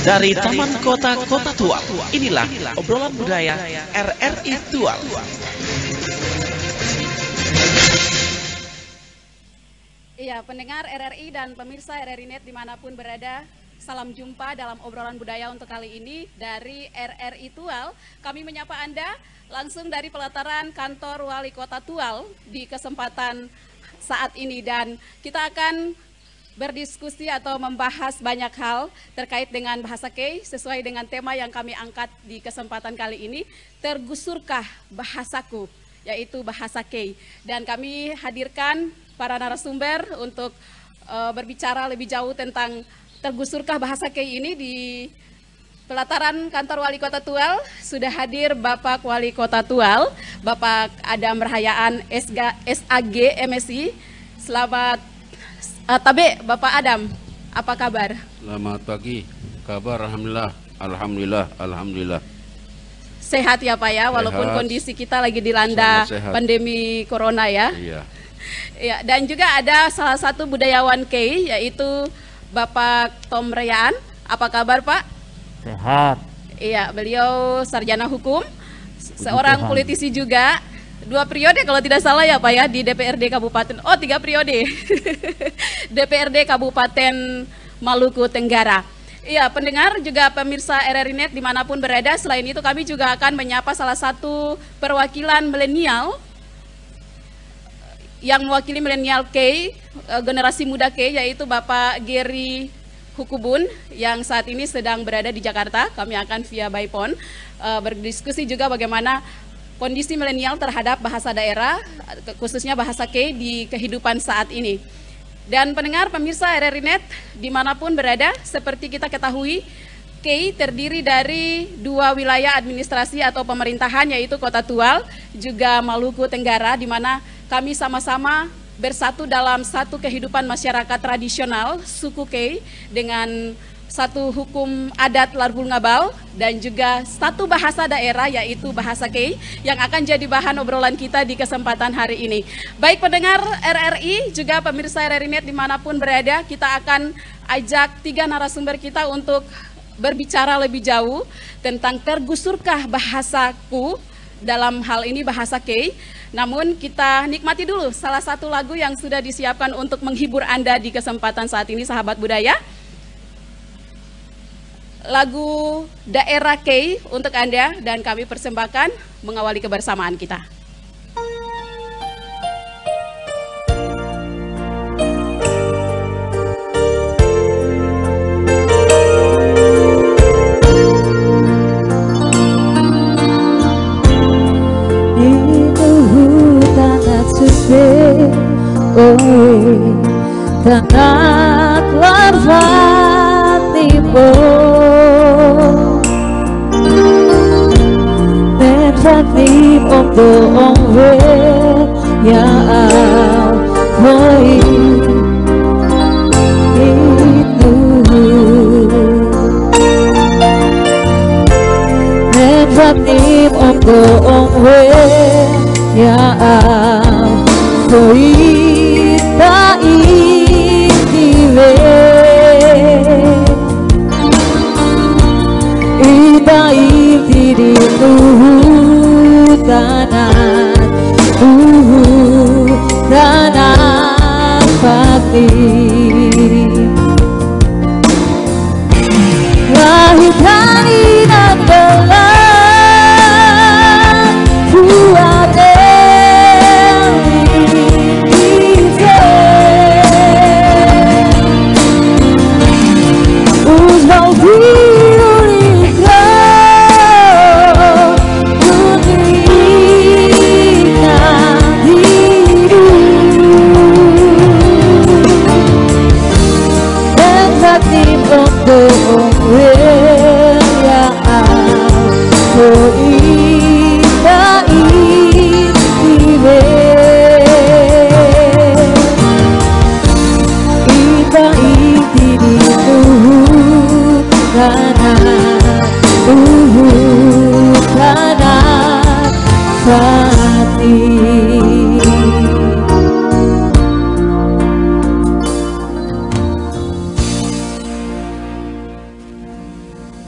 Dari Taman Kota Kota Tual, inilah obrolan budaya RRI Tual. Iya, pendengar RRI dan pemirsa RRI Net dimanapun berada, salam jumpa dalam obrolan budaya untuk kali ini dari RRI Tual. Kami menyapa Anda langsung dari pelataran kantor Wali Kota Tual di kesempatan saat ini, dan kita akan berdiskusi atau membahas banyak hal terkait dengan bahasa Kei sesuai dengan tema yang kami angkat di kesempatan kali ini, tergusurkah bahasaku, yaitu bahasa Kei. Dan kami hadirkan para narasumber untuk berbicara lebih jauh tentang tergusurkah bahasa Kei ini. Di pelataran kantor Wali Kota Tual sudah hadir Bapak Wali Kota Tual, Bapak Adam Rahayaan SAG MSI. Selamat Tabe, Bapak Adam, apa kabar? Selamat pagi, kabar Alhamdulillah. Sehat ya Pak ya, walaupun sehat. Kondisi kita lagi dilanda pandemi Corona ya. Iya. Ya, dan juga ada salah satu budayawan Kei, yaitu Bapak Tom Rayaan. Apa kabar Pak? Sehat. Iya, beliau sarjana hukum, seorang politisi juga. 2 periode kalau tidak salah ya Pak ya di DPRD Kabupaten, 3 periode DPRD Kabupaten Maluku Tenggara. Iya, pendengar juga pemirsa RRI Net dimanapun berada. Selain itu kami juga akan menyapa salah satu perwakilan milenial yang mewakili milenial Kei, generasi muda Kei, yaitu Bapak Gary Hukubun yang saat ini sedang berada di Jakarta. Kami akan via by phone berdiskusi juga bagaimana kondisi milenial terhadap bahasa daerah, khususnya bahasa Kei di kehidupan saat ini. Dan pendengar pemirsa RRI Net dimanapun berada, seperti kita ketahui, Kei terdiri dari 2 wilayah administrasi atau pemerintahan, yaitu Kota Tual, juga Maluku Tenggara, di mana kami sama-sama bersatu dalam satu kehidupan masyarakat tradisional suku Kei dengan satu hukum adat Larbul Ngabal dan juga satu bahasa daerah, yaitu bahasa Kei, yang akan jadi bahan obrolan kita di kesempatan hari ini. Baik pendengar RRI, juga pemirsa RRI Net dimanapun berada, kita akan ajak 3 narasumber kita untuk berbicara lebih jauh tentang tergusurkah bahasaku, dalam hal ini bahasa Kei. Namun kita nikmati dulu salah satu lagu yang sudah disiapkan untuk menghibur Anda di kesempatan saat ini, sahabat budaya. Lagu Daerah Kei untuk Anda, dan kami persembahkan mengawali kebersamaan kita. Itu hutan sepi, tanah larva tipe. Di pondok ya boy itu di pondok ya boy tak ikiwe ita ikiri tanah pati lahir dari nagelan buat elise usbau diulika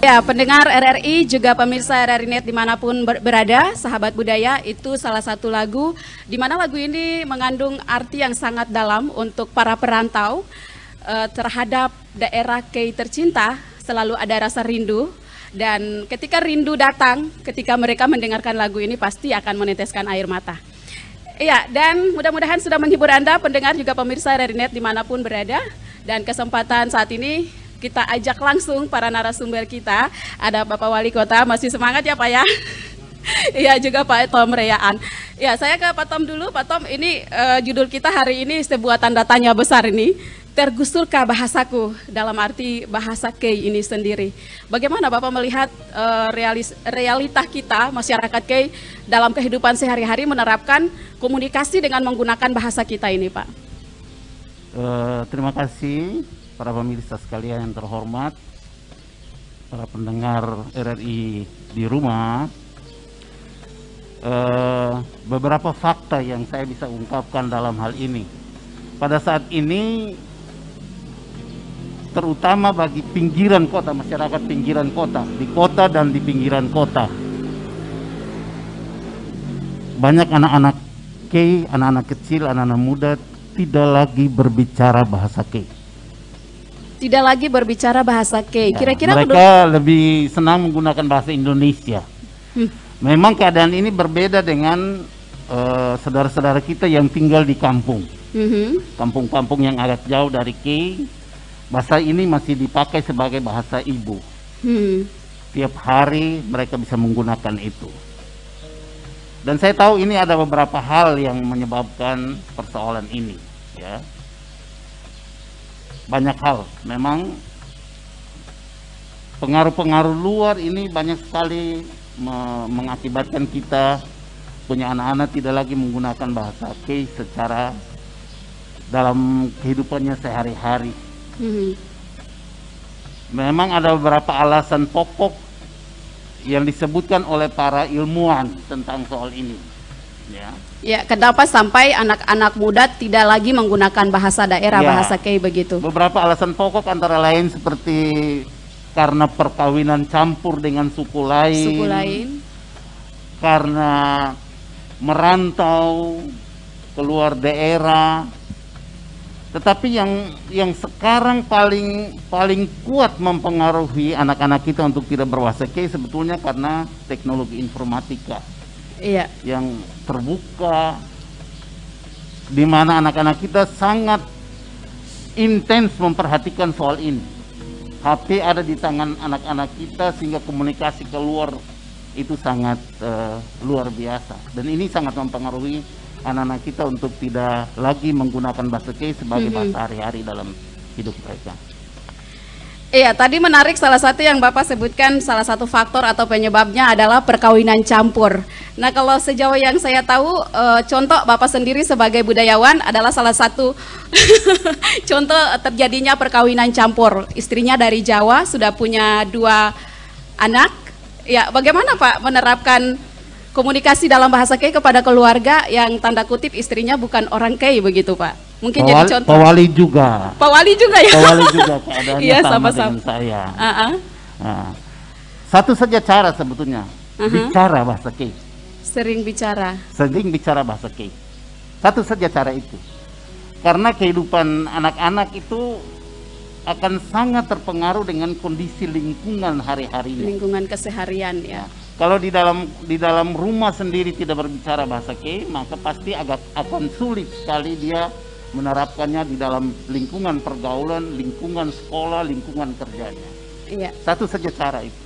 Ya, pendengar RRI juga pemirsa RRI Net dimanapun berada, sahabat budaya, itu salah satu lagu di mana lagu ini mengandung arti yang sangat dalam untuk para perantau terhadap daerah Kei tercinta. Selalu ada rasa rindu, dan ketika rindu datang, ketika mereka mendengarkan lagu ini pasti akan meneteskan air mata. Iya, dan mudah-mudahan sudah menghibur Anda, pendengar juga pemirsa RRI Net dimanapun berada. Dan kesempatan saat ini kita ajak langsung para narasumber kita. Ada Bapak Wali Kota, masih semangat ya Pak ya? Iya, juga Pak Tom Reyaan. Ya, saya ke Pak Tom dulu. Pak Tom, ini judul kita hari ini sebuah tanda tanya besar ini. Tergusurkah bahasaku, dalam arti bahasa Kei ini sendiri. Bagaimana Bapak melihat realita kita, masyarakat Kei dalam kehidupan sehari-hari menerapkan komunikasi dengan menggunakan bahasa kita ini, Pak? Terima kasih para pemirsa sekalian yang terhormat, para pendengar RRI di rumah. Beberapa fakta yang saya bisa ungkapkan dalam hal ini. Pada saat ini, terutama bagi pinggiran kota, masyarakat pinggiran kota, di kota dan di pinggiran kota, banyak anak-anak Kei, anak-anak kecil, anak-anak muda tidak lagi berbicara bahasa Kei. Tidak lagi berbicara bahasa Kei. Kira-kira mereka lebih senang menggunakan bahasa Indonesia. Memang keadaan ini berbeda dengan saudara-saudara kita yang tinggal di kampung. Kampung-kampung yang agak jauh dari Kei, bahasa ini masih dipakai sebagai bahasa ibu. Tiap hari mereka bisa menggunakan itu. Dan saya tahu ini ada beberapa hal yang menyebabkan persoalan ini, ya. Banyak hal, memang pengaruh-pengaruh luar ini banyak sekali mengakibatkan kita punya anak-anak tidak lagi menggunakan bahasa Kei secara dalam kehidupannya sehari-hari. Memang ada beberapa alasan pokok yang disebutkan oleh para ilmuwan tentang soal ini, ya. Ya, kenapa sampai anak-anak muda tidak lagi menggunakan bahasa daerah, bahasa Kei begitu? Beberapa alasan pokok antara lain seperti karena perkawinan campur dengan suku lain, karena merantau keluar daerah. Tetapi yang sekarang paling kuat mempengaruhi anak-anak kita untuk tidak berbahasa Kei sebetulnya karena teknologi informatika. Iya. Yang terbuka, di mana anak-anak kita sangat intens memperhatikan soal ini. HP ada di tangan anak-anak kita sehingga komunikasi keluar itu sangat luar biasa. Dan ini sangat mempengaruhi anak-anak kita untuk tidak lagi menggunakan bahasa Kei sebagai bahasa hari-hari dalam hidup mereka. Iya, tadi menarik salah satu yang Bapak sebutkan, salah satu faktor atau penyebabnya adalah perkawinan campur. Nah, kalau sejauh yang saya tahu, contoh Bapak sendiri sebagai budayawan adalah salah satu contoh terjadinya perkawinan campur. Istrinya dari Jawa, sudah punya 2 anak. Ya, bagaimana Pak menerapkan komunikasi dalam bahasa Kei kepada keluarga yang tanda kutip istrinya bukan orang Kei begitu Pak? Mungkin jadi contoh. Pak Wali juga. Pak Wali juga ya? Pak Wali juga keadaannya iya, sama sama-sama dengan saya. Nah, satu saja cara sebetulnya, bicara bahasa Kei. Sering bicara. Sering bicara bahasa Kei. Satu saja cara itu. Karena kehidupan anak-anak itu akan sangat terpengaruh dengan kondisi lingkungan hari-harinya. Lingkungan keseharian ya. Kalau di dalam rumah sendiri tidak berbicara bahasa Kei, maka pasti akan sulit sekali dia menerapkannya di dalam lingkungan pergaulan, lingkungan sekolah, lingkungan kerjanya. Iya. Satu saja cara itu.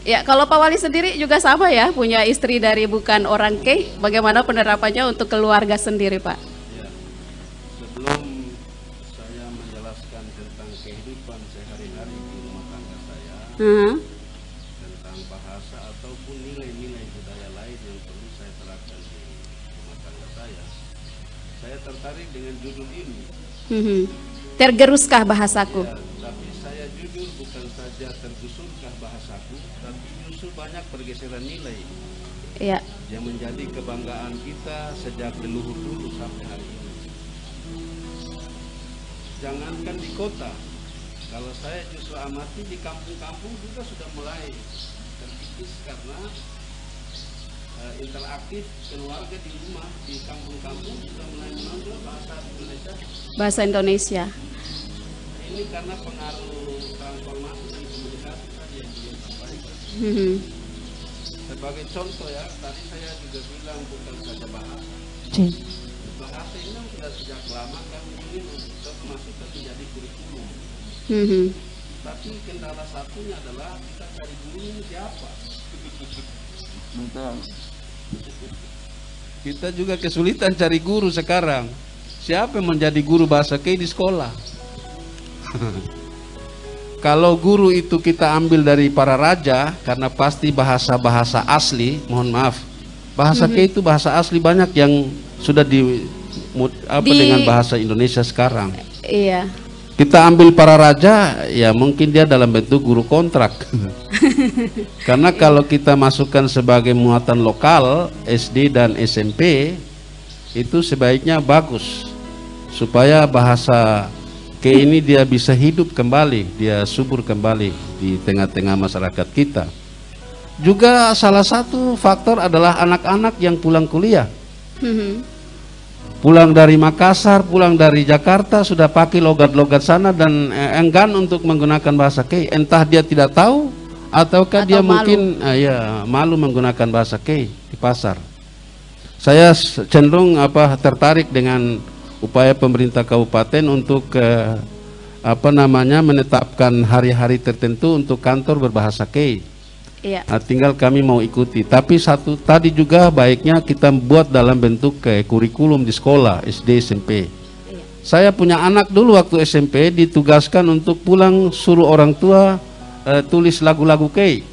Ya, kalau Pak Wali sendiri juga sama ya, punya istri dari bukan orang Kei. Bagaimana penerapannya untuk keluarga sendiri, Pak? Ya, sebelum saya menjelaskan tentang kehidupan sehari-hari di rumah tangga saya, tentang bahasa ataupun nilai-nilai budaya lain yang perlu saya terapkan di rumah tangga saya tertarik dengan judul ini. Tergeruskah bahasaku? Ya, tapi saya jujur bukan saja tergusurkah bahasaku, tapi justru banyak pergeseran nilai yang menjadi kebanggaan kita sejak leluhur dulu sampai hari ini. Jangankan di kota, Kalau saya justru amati di kampung-kampung juga sudah mulai terkikis karena interaktif keluarga di rumah di kampung-kampung sudah mulai menonjol bahasa Indonesia. Bahasa Indonesia. Ini karena pengaruh transformasi dan komunikasi tadi yang beliau sampaikan. Sebagai contoh ya, tadi saya juga bilang bukan saja bahasa. Bahasa ini sudah sejak lama kami ingin untuk masukkan menjadi kurikulum. Tapi kendala satunya adalah kita cari gurunya siapa. Kita juga kesulitan cari guru sekarang. Siapa yang menjadi guru bahasa Kei di sekolah? Kalau guru itu kita ambil dari para raja, karena pasti bahasa-bahasa asli, mohon maaf, bahasa Kei itu bahasa asli banyak yang sudah dengan bahasa Indonesia sekarang. Iya. Kita ambil para raja, ya mungkin dia dalam bentuk guru kontrak. Karena kalau kita masukkan sebagai muatan lokal SD dan SMP, itu sebaiknya bagus supaya bahasa Kei ini dia bisa hidup kembali, dia subur kembali di tengah-tengah masyarakat kita. Juga salah satu faktor adalah anak-anak yang pulang kuliah. Pulang dari Makassar, pulang dari Jakarta sudah pakai logat-logat sana dan enggan untuk menggunakan bahasa Kei. Entah dia tidak tahu ataukah dia malu. Mungkin malu menggunakan bahasa Kei di pasar. Saya cenderung tertarik dengan upaya pemerintah kabupaten untuk menetapkan hari-hari tertentu untuk kantor berbahasa Kei. Iya. Nah, tinggal kami mau ikuti. Tapi satu tadi juga baiknya kita buat dalam bentuk kurikulum di sekolah SD SMP. Iya. Saya punya anak dulu waktu SMP ditugaskan untuk pulang suruh orang tua tulis lagu-lagu Kei.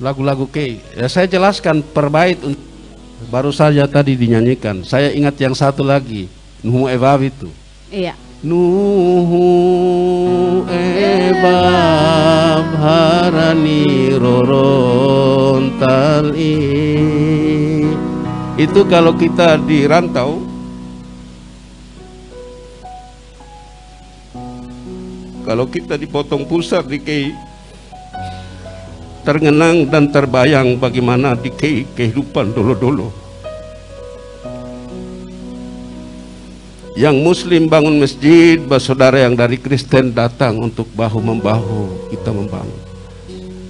Lagu-lagu Kei. Ya, saya jelaskan per bait baru saja tadi dinyanyikan. Saya ingat yang satu lagi, Nuhu Ebab itu. Iya. Nuhu Ebab harani rorontali. Itu kalau kita di rantau, kalau kita dipotong pusat di Kei, tergenang dan terbayang bagaimana di Kei kehidupan dulu-dulu. Yang Muslim bangun masjid, bersaudara yang dari Kristen datang untuk bahu-membahu kita membangun.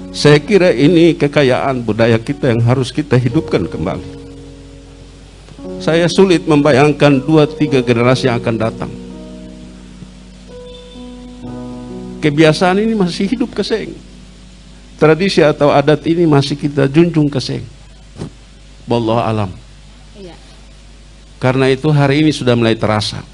Saya kira ini kekayaan budaya kita yang harus kita hidupkan kembali. Saya sulit membayangkan 2-3 generasi yang akan datang. Kebiasaan ini masih hidup keseng. Tradisi atau adat ini masih kita junjung keseng. Wallahu alam. Iya. Karena itu hari ini sudah mulai terasa.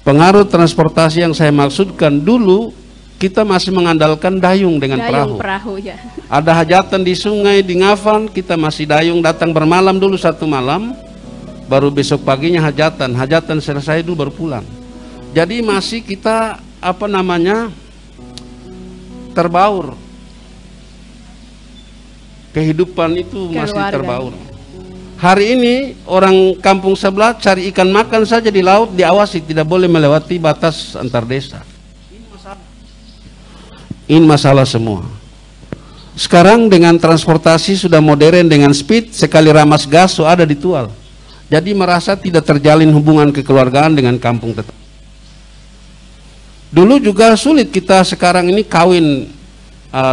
Pengaruh transportasi yang saya maksudkan, dulu kita masih mengandalkan dayung dengan perahu. Ya. Ada hajatan di sungai, di Ngafan, kita masih dayung datang bermalam dulu 1 malam, baru besok paginya hajatan. Hajatan selesai dulu baru pulang. Jadi masih kita terbaur. Kehidupan itu masih terbaur. Hari ini orang kampung sebelah cari ikan makan saja di laut diawasi, tidak boleh melewati batas antar desa. Ini masalah semua. Sekarang dengan transportasi sudah modern dengan speed, sekali ramas gas ada ditual. Jadi merasa tidak terjalin hubungan kekeluargaan dengan kampung tetangga. Dulu juga sulit kita sekarang ini kawin,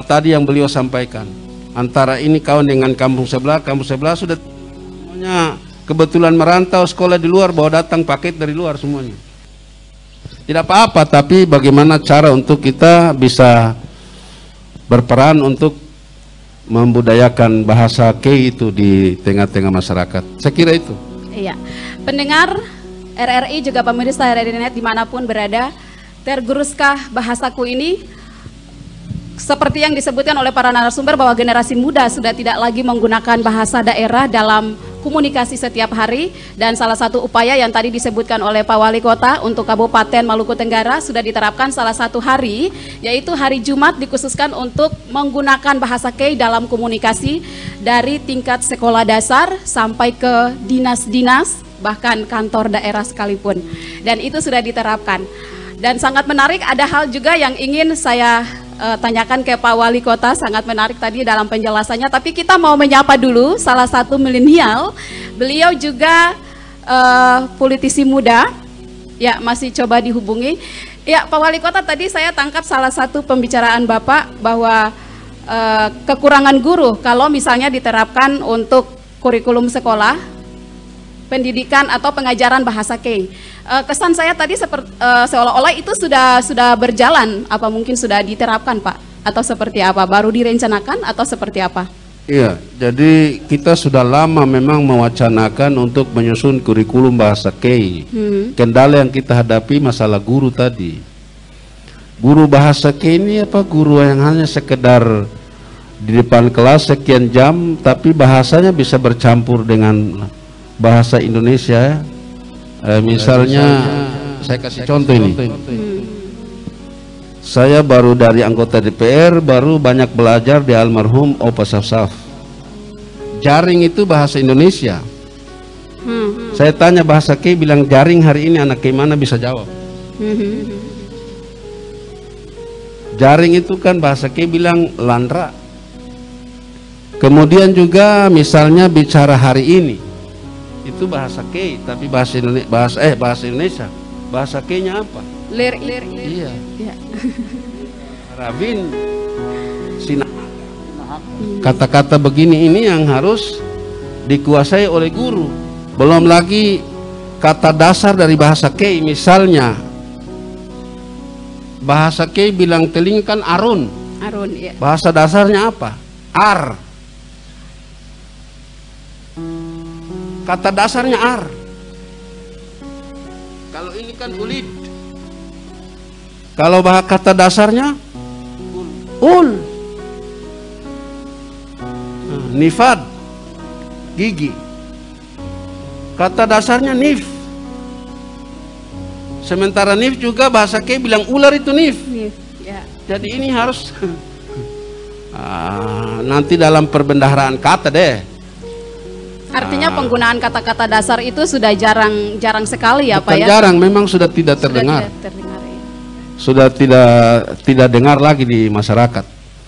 tadi yang beliau sampaikan. Antara ini kawin dengan kampung sebelah sudah semuanya kebetulan merantau sekolah di luar, bawa datang paket dari luar semuanya. Tidak apa-apa, tapi bagaimana cara untuk kita bisa berperan untuk membudayakan bahasa Kei itu di tengah-tengah masyarakat. Saya kira itu. Iya. Pendengar RRI juga pemirsa RRI Net dimanapun berada, tergeruskah bahasaku ini? Seperti yang disebutkan oleh para narasumber bahwa generasi muda sudah tidak lagi menggunakan bahasa daerah dalam komunikasi setiap hari, dan salah satu upaya yang tadi disebutkan oleh Pak Wali Kota untuk Kabupaten Maluku Tenggara sudah diterapkan salah satu hari, yaitu hari Jumat dikhususkan untuk menggunakan bahasa Kei dalam komunikasi dari tingkat sekolah dasar sampai ke dinas-dinas, bahkan kantor daerah sekalipun, dan itu sudah diterapkan. Dan sangat menarik, ada hal juga yang ingin saya tanyakan ke Pak Wali Kota, sangat menarik tadi dalam penjelasannya. Tapi kita mau menyapa dulu salah satu milenial, beliau juga politisi muda, ya masih coba dihubungi. Ya Pak Wali Kota, tadi saya tangkap salah satu pembicaraan Bapak bahwa kekurangan guru kalau misalnya diterapkan untuk kurikulum sekolah, pendidikan atau pengajaran bahasa K. Kesan saya tadi seolah-olah itu sudah berjalan, apa mungkin sudah diterapkan Pak? Atau seperti apa? Baru direncanakan atau seperti apa? Iya, jadi kita sudah lama memang mewacanakan untuk menyusun kurikulum bahasa K. Kendala yang kita hadapi masalah guru tadi. Guru bahasa K ini apa? Guru yang hanya sekedar di depan kelas sekian jam, tapi bahasanya bisa bercampur dengan bahasa Indonesia. Misalnya, saya kasih contoh ini. Saya baru dari anggota DPR, baru banyak belajar di almarhum Opa Safsaf. Jaring itu bahasa Indonesia. Saya tanya bahasa K, bilang jaring hari ini anak K mana bisa jawab. Jaring itu kan bahasa K bilang landra. Kemudian juga misalnya bicara hari ini, itu bahasa K, tapi bahasa Indonesia. Bahasa K-nya apa? Lir. Iya. Ya. Rabin, kata-kata begini ini yang harus dikuasai oleh guru. Belum lagi kata dasar dari bahasa K, misalnya bahasa K bilang teling kan arun. Arun, ya. Bahasa dasarnya apa? Ar. Kata dasarnya ar. Kalau ini kan ulid. Kalau kata dasarnya ul. Nifad, gigi. Kata dasarnya nif. Sementara nif juga bahasa K bilang ular itu nif. Ya. Jadi ini harus nanti dalam perbendaharaan kata deh. Artinya penggunaan kata-kata dasar itu sudah jarang sekali ya Pak ya? Jarang, memang sudah tidak terdengar. Sudah tidak terdengar, ya. Sudah tidak dengar lagi di masyarakat.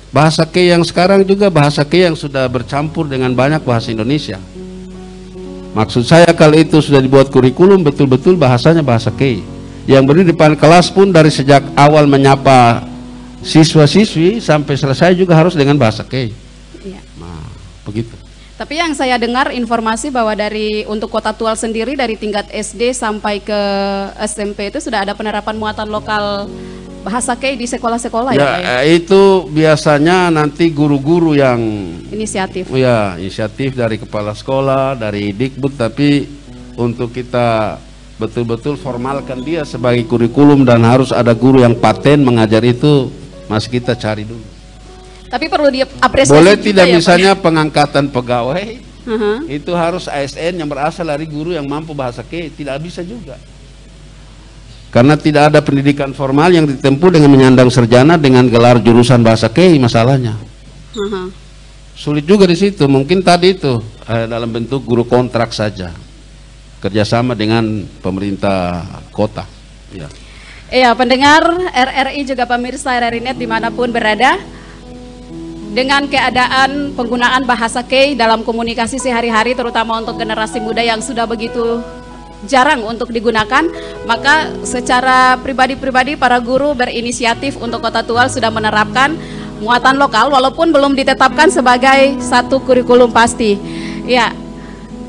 Bahasa K yang sekarang juga bahasa K yang sudah bercampur dengan banyak bahasa Indonesia. Maksud saya kalau itu sudah dibuat kurikulum betul-betul bahasanya bahasa K. Yang berdiri di depan kelas pun dari sejak awal menyapa siswa-siswi sampai selesai juga harus dengan bahasa K. Iya. Nah, begitu. Tapi yang saya dengar informasi bahwa untuk Kota Tual sendiri dari tingkat SD sampai ke SMP itu sudah ada penerapan muatan lokal bahasa K di sekolah-sekolah ya Pak ya? Itu biasanya nanti guru-guru yang inisiatif. Ya, inisiatif dari kepala sekolah, dari Dikbud, tapi untuk kita betul-betul formalkan dia sebagai kurikulum dan harus ada guru yang paten mengajar itu masih kita cari dulu. Tapi perlu diapresiasi. Boleh juga tidak ya, misalnya Pak? Pengangkatan pegawai itu harus ASN yang berasal dari guru yang mampu bahasa K, tidak bisa juga. Karena tidak ada pendidikan formal yang ditempuh dengan menyandang sarjana dengan gelar jurusan bahasa K masalahnya. Sulit juga di situ. Mungkin tadi itu dalam bentuk guru kontrak saja, kerjasama dengan pemerintah kota. Ya. Iya, pendengar RRI juga pemirsa RRI Net dimanapun berada, dengan keadaan penggunaan bahasa K dalam komunikasi sehari-hari, terutama untuk generasi muda yang sudah begitu jarang untuk digunakan, maka secara pribadi-pribadi para guru berinisiatif untuk Kota Tual sudah menerapkan muatan lokal walaupun belum ditetapkan sebagai satu kurikulum pasti. Ya,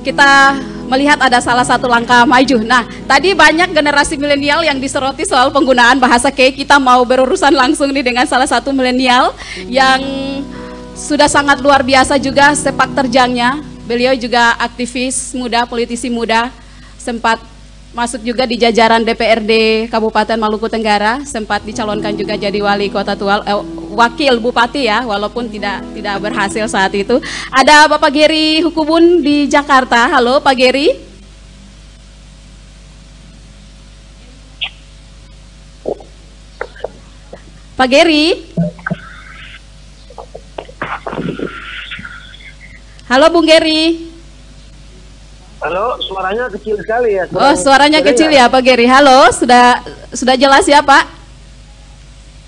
kita melihat ada salah satu langkah maju. Nah, tadi banyak generasi milenial yang disoroti soal penggunaan bahasa K. Kita mau berurusan langsung nih dengan salah satu milenial yang sudah sangat luar biasa juga sepak terjangnya. Beliau juga aktivis muda, politisi muda, sempat masuk juga di jajaran DPRD Kabupaten Maluku Tenggara, sempat dicalonkan juga jadi wali Kota Tual, wakil bupati ya, walaupun tidak berhasil saat itu. Ada Bapak Geri Hukubun di Jakarta. Halo Pak Geri. Pak Geri. Halo Bung Geri. Halo, suaranya kecil sekali ya. Oh, suaranya kecil ya Pak Geri. Halo, sudah jelas ya Pak?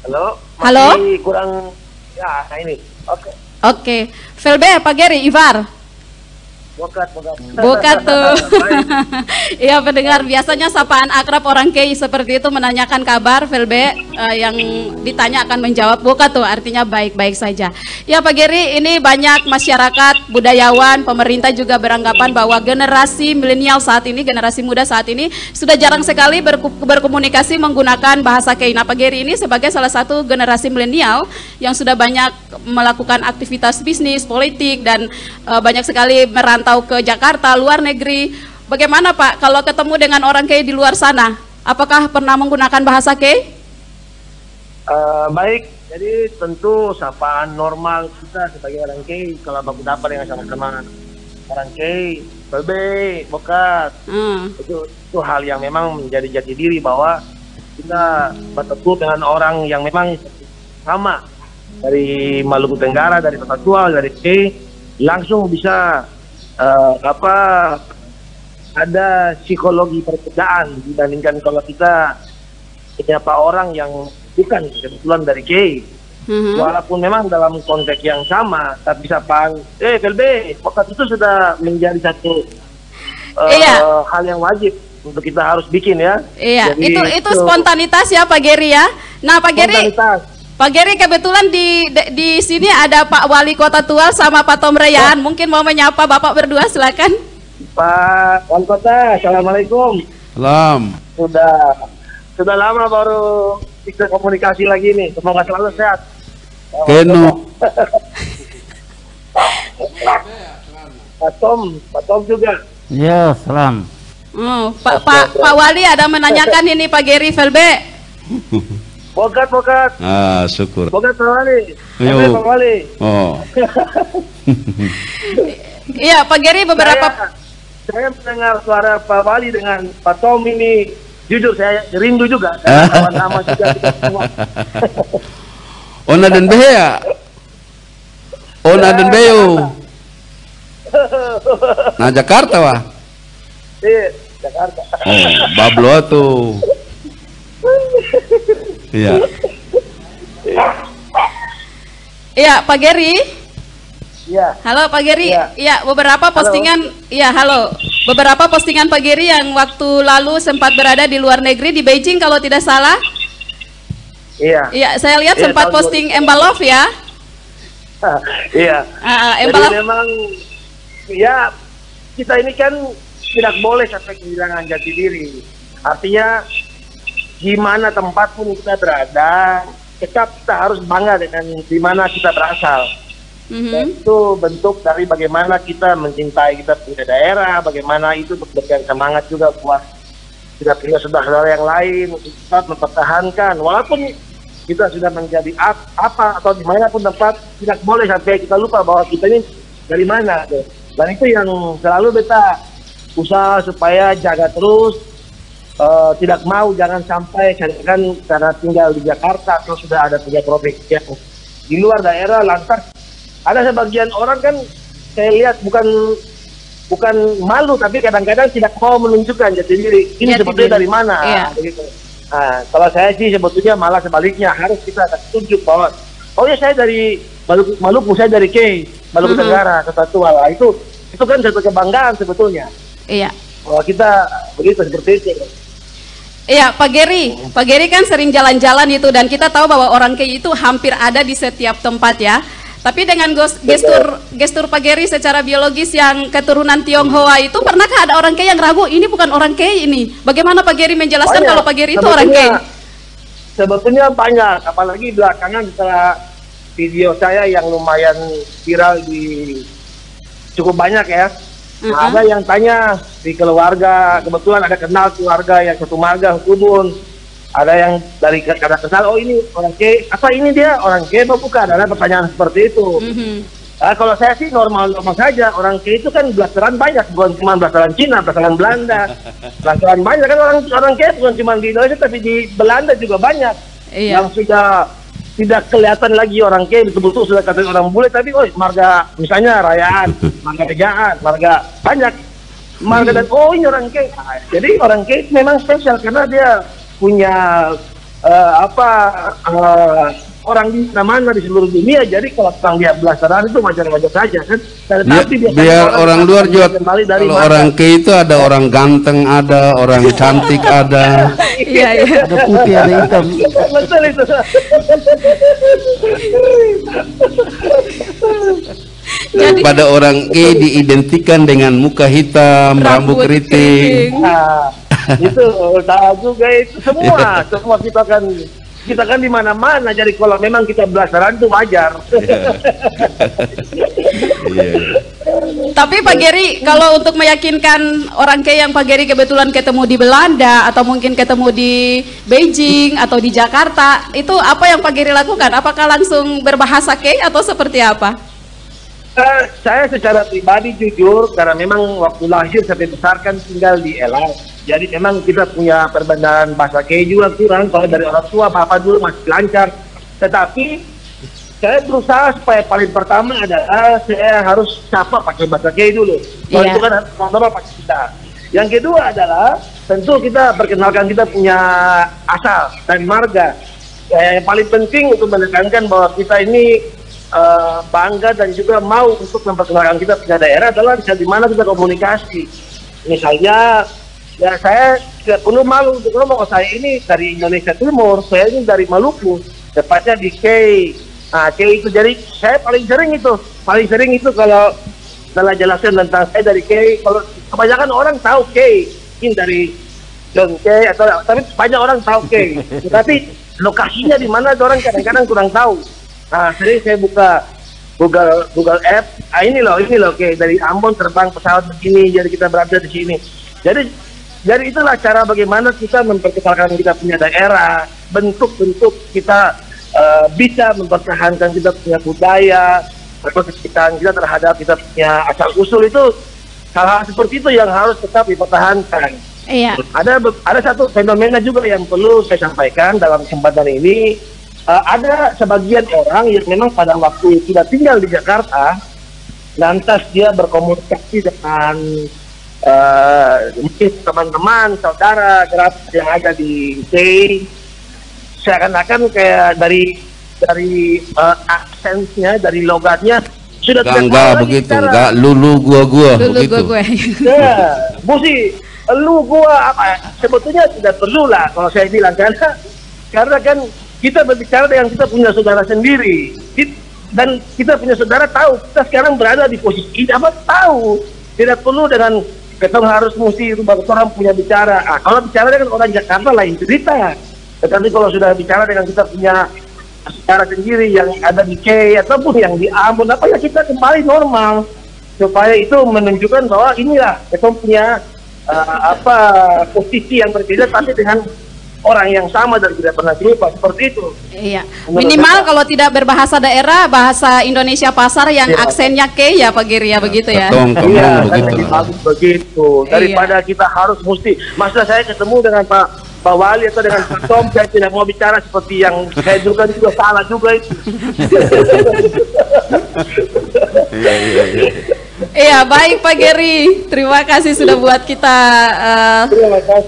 Halo? Halo? Masih kurang, ya ini. Oke. Oke, Felbe, Pak Geri, Ivar. Bokat. Bukan tuh. Iya pendengar, biasanya sapaan akrab orang Kei seperti itu menanyakan kabar, Felbe yang ditanya akan menjawab bukan tuh, artinya baik-baik saja. Ya Pak Geri, ini banyak masyarakat, budayawan, pemerintah juga beranggapan bahwa generasi milenial saat ini, generasi muda saat ini sudah jarang sekali berkomunikasi menggunakan bahasa Kei. Nah Pak Geri ini sebagai salah satu generasi milenial yang sudah banyak melakukan aktivitas bisnis, politik, dan banyak sekali merantau ke Jakarta, luar negeri. Bagaimana Pak kalau ketemu dengan orang Kei di luar sana? Apakah pernah menggunakan bahasa Kei? Baik, jadi tentu sapaan normal kita sebagai orang Kei kalau baku dapat dengan sama-sama orang Kei, Felbe, Bokat, itu hal yang memang menjadi jati diri bahwa kita bertemu dengan orang yang memang sama dari Maluku Tenggara, dari Papua, dari Kei, langsung bisa ada psikologi perbedaan dibandingkan kalau kita menyapa orang yang bukan kebetulan dari Kei. Walaupun memang dalam konteks yang sama, tapi sapaan Felbe, Bokat itu sudah menjadi satu hal yang wajib untuk kita harus bikin ya. Iya, jadi, itu spontanitas ya Pak Geri ya. Nah Pak Geri, Pak Geri kebetulan di sini ada Pak Wali Kota Tual sama Pak Tom Reyan. Mungkin mau menyapa Bapak berdua, silakan. Pak Wali Kota, Assalamualaikum. Salam. Sudah lama baru bisa komunikasi lagi nih. Semoga selalu sehat. Keno. Pak Tom juga. Ya, salam. Pak Wali ada menanyakan ini Pak Geri, Felbe. Bokat. Syukur. Bokat Pak Wali. Ayo. Pak Wali. Oh. Iya Pak Geri, beberapa saya mendengar suara Pak Wali dengan Pak Tom ini, jujur saya rindu juga. Nama juga kita semua. Ona dan Beya. Ona dan Beyo. Nah Jakarta wah. Iya, Jakarta. Oh, Bablo tuh. Iya. Iya Pak Geri. Iya. Halo Pak Geri. Iya. Iya, beberapa postingan. Iya, halo. Beberapa postingan Pak Geri yang waktu lalu sempat berada di luar negeri di Beijing kalau tidak salah. Iya. Iya, saya lihat Iya, sempat tahun posting Embalov ya. Iya. Embalov. Jadi memang ya kita ini kan tidak boleh sampai kehilangan jati diri. Artinya di mana tempat pun kita berada, tetap kita harus bangga dengan di mana kita berasal. Dan itu bentuk dari bagaimana kita mencintai kita punya daerah, bagaimana itu memberikan semangat juga buat kita punya saudara yang lain untuk tetap mempertahankan. Walaupun kita sudah menjadi apa atau dimanapun tempat, tidak boleh sampai kita lupa bahwa kita ini dari mana. Dan itu yang selalu kita usaha supaya jaga terus, tidak mau jangan sampai kan karena tinggal di Jakarta atau sudah ada punya provinsi yang di luar daerah lantas ada sebagian orang kan saya lihat bukan malu tapi kadang-kadang tidak mau menunjukkan jati diri ini sebetulnya dari mana. Iya. Begitu. Nah, kalau saya sih sebetulnya malah sebaliknya harus kita tunjuk bahwa oh ya saya dari Maluku saya dari Kei, Maluku Tenggara, Kota Tual. Itu kan satu kebanggaan sebetulnya. Iya. Bahwa kita begitu seperti itu. Iya, Pak Geri kan sering jalan-jalan itu dan kita tahu bahwa orang Kei itu hampir ada di setiap tempat ya. Tapi dengan gestur Pak Geri secara biologis yang keturunan Tionghoa itu, pernahkah ada orang Kei yang ragu ini bukan orang Kei ini? Bagaimana Pak Geri menjelaskan kalau Pak Geri itu orang Kei? Sebetulnya banyak, apalagi belakangan setelah video saya yang lumayan viral di cukup banyak ya. Ada yang tanya di keluarga, kebetulan ada kenal keluarga yang satu marga Hukubun. Ada yang dari kata kenal, oh ini orang Kei, apa ini dia orang Kei apa bukan? Ada pertanyaan seperti itu. Kalau saya sih normal-normal saja. Orang Kei itu kan blasteran banyak, bukan cuma blasteran Cina, blasteran Belanda, blasteran banyak kan orang Kei bukan cuma di Indonesia tapi di Belanda juga banyak. Yang sudah tidak kelihatan lagi orang Kei, betul-betul sudah kata orang bule, tapi oh marga misalnya Rayaan, marga Tegaan, marga banyak, marga dan oh ini orang Kei. Jadi orang Kei memang spesial karena dia punya orang di mana di seluruh dunia, jadi kalau orang dia belasaran itu wajar-wajar saja kan. Biar orang luar juga, kalau orang K itu ada orang ganteng, ada orang cantik, ada Iya. Ada putih, ada hitam. Betul itu. Jadi pada orang K diidentikan dengan muka hitam, rambut keriting. Nah, itu tahu juga itu semua kita kan di mana-mana, jadi kalau memang kita belasaran itu wajar. Tapi Pak Geri, kalau untuk meyakinkan orang K yang Pak Geri kebetulan ketemu di Belanda atau mungkin ketemu di Beijing atau di Jakarta, itu apa yang Pak Geri lakukan? Apakah langsung berbahasa K atau seperti apa? Saya secara pribadi jujur, karena memang waktu lahir sampai besar kan tinggal di LA. Jadi memang kita punya perbedaan bahasa K juga kurang. Kalau dari orang tua, papa dulu masih lancar. Tetapi saya berusaha supaya paling pertama adalah saya harus sapa pakai bahasa K dulu. Kalau itu kan pertama pakai kita. Yang kedua adalah tentu kita perkenalkan kita punya asal dan marga. Yang paling penting untuk menekankan bahwa kita ini bangga dan juga mau untuk memperkenalkan kita punya daerah adalah di mana kita komunikasi. Misalnya, ya saya tidak perlu malu untuk ngomong, saya ini dari Indonesia Timur, saya ini dari Maluku, tepatnya di K. Nah, K itu jadi saya paling sering itu kalau jelaskan tentang saya dari K. Kalau kebanyakan orang tahu K, mungkin dari John K atau tapi banyak orang tahu K. Tetapi lokasinya di mana orang kadang-kadang kurang tahu. Nah, sering saya buka Google App. Ini loh K, dari Ambon terbang pesawat begini, jadi kita berada di sini. Jadi itulah cara bagaimana kita memperkenalkan kita punya daerah, bentuk-bentuk kita bisa mempertahankan kita punya budaya, kepercayaan kita terhadap kita punya asal usul itu, hal-hal seperti itu yang harus tetap dipertahankan. Iya. Ada satu fenomena juga yang perlu saya sampaikan dalam kesempatan ini. Ada sebagian orang yang memang pada waktu tidak tinggal di Jakarta, lantas dia berkomunikasi dengan mungkin teman-teman, saudara, kerabat yang ada di K, seakan-akan kayak dari aksennya, dari logatnya sudah enggak begitu, enggak lulu gua begitu. Ya, Busi, lu gua apa? Sebetulnya tidak perlu lah kalau saya bilang, karena kan kita berbicara dengan kita punya saudara sendiri, dan kita punya saudara tahu kita sekarang berada di posisi ini, apa tahu, tidak perlu dengan kita harus mesti orang punya bicara. Kalau bicara dengan orang Jakarta lain cerita. Tetapi kalau sudah bicara dengan kita punya saudara sendiri yang ada di K ataupun yang di Ambon, apa ya kita kembali normal supaya itu menunjukkan bahwa inilah kita punya posisi yang berbeda tapi dengan orang yang sama dan tidak pernah jumpa, seperti itu. Iya. Minimal kalau tidak berbahasa daerah, bahasa Indonesia pasar yang aksennya K ya Pak Giri ya, begitu ya. Iya, begitu. Daripada kita harus mesti, masa saya ketemu dengan Pak Wali atau dengan Pak Tom, saya tidak mau bicara seperti yang saya juga salah juga itu. Iya, baik Pak Geri, terima kasih sudah buat kita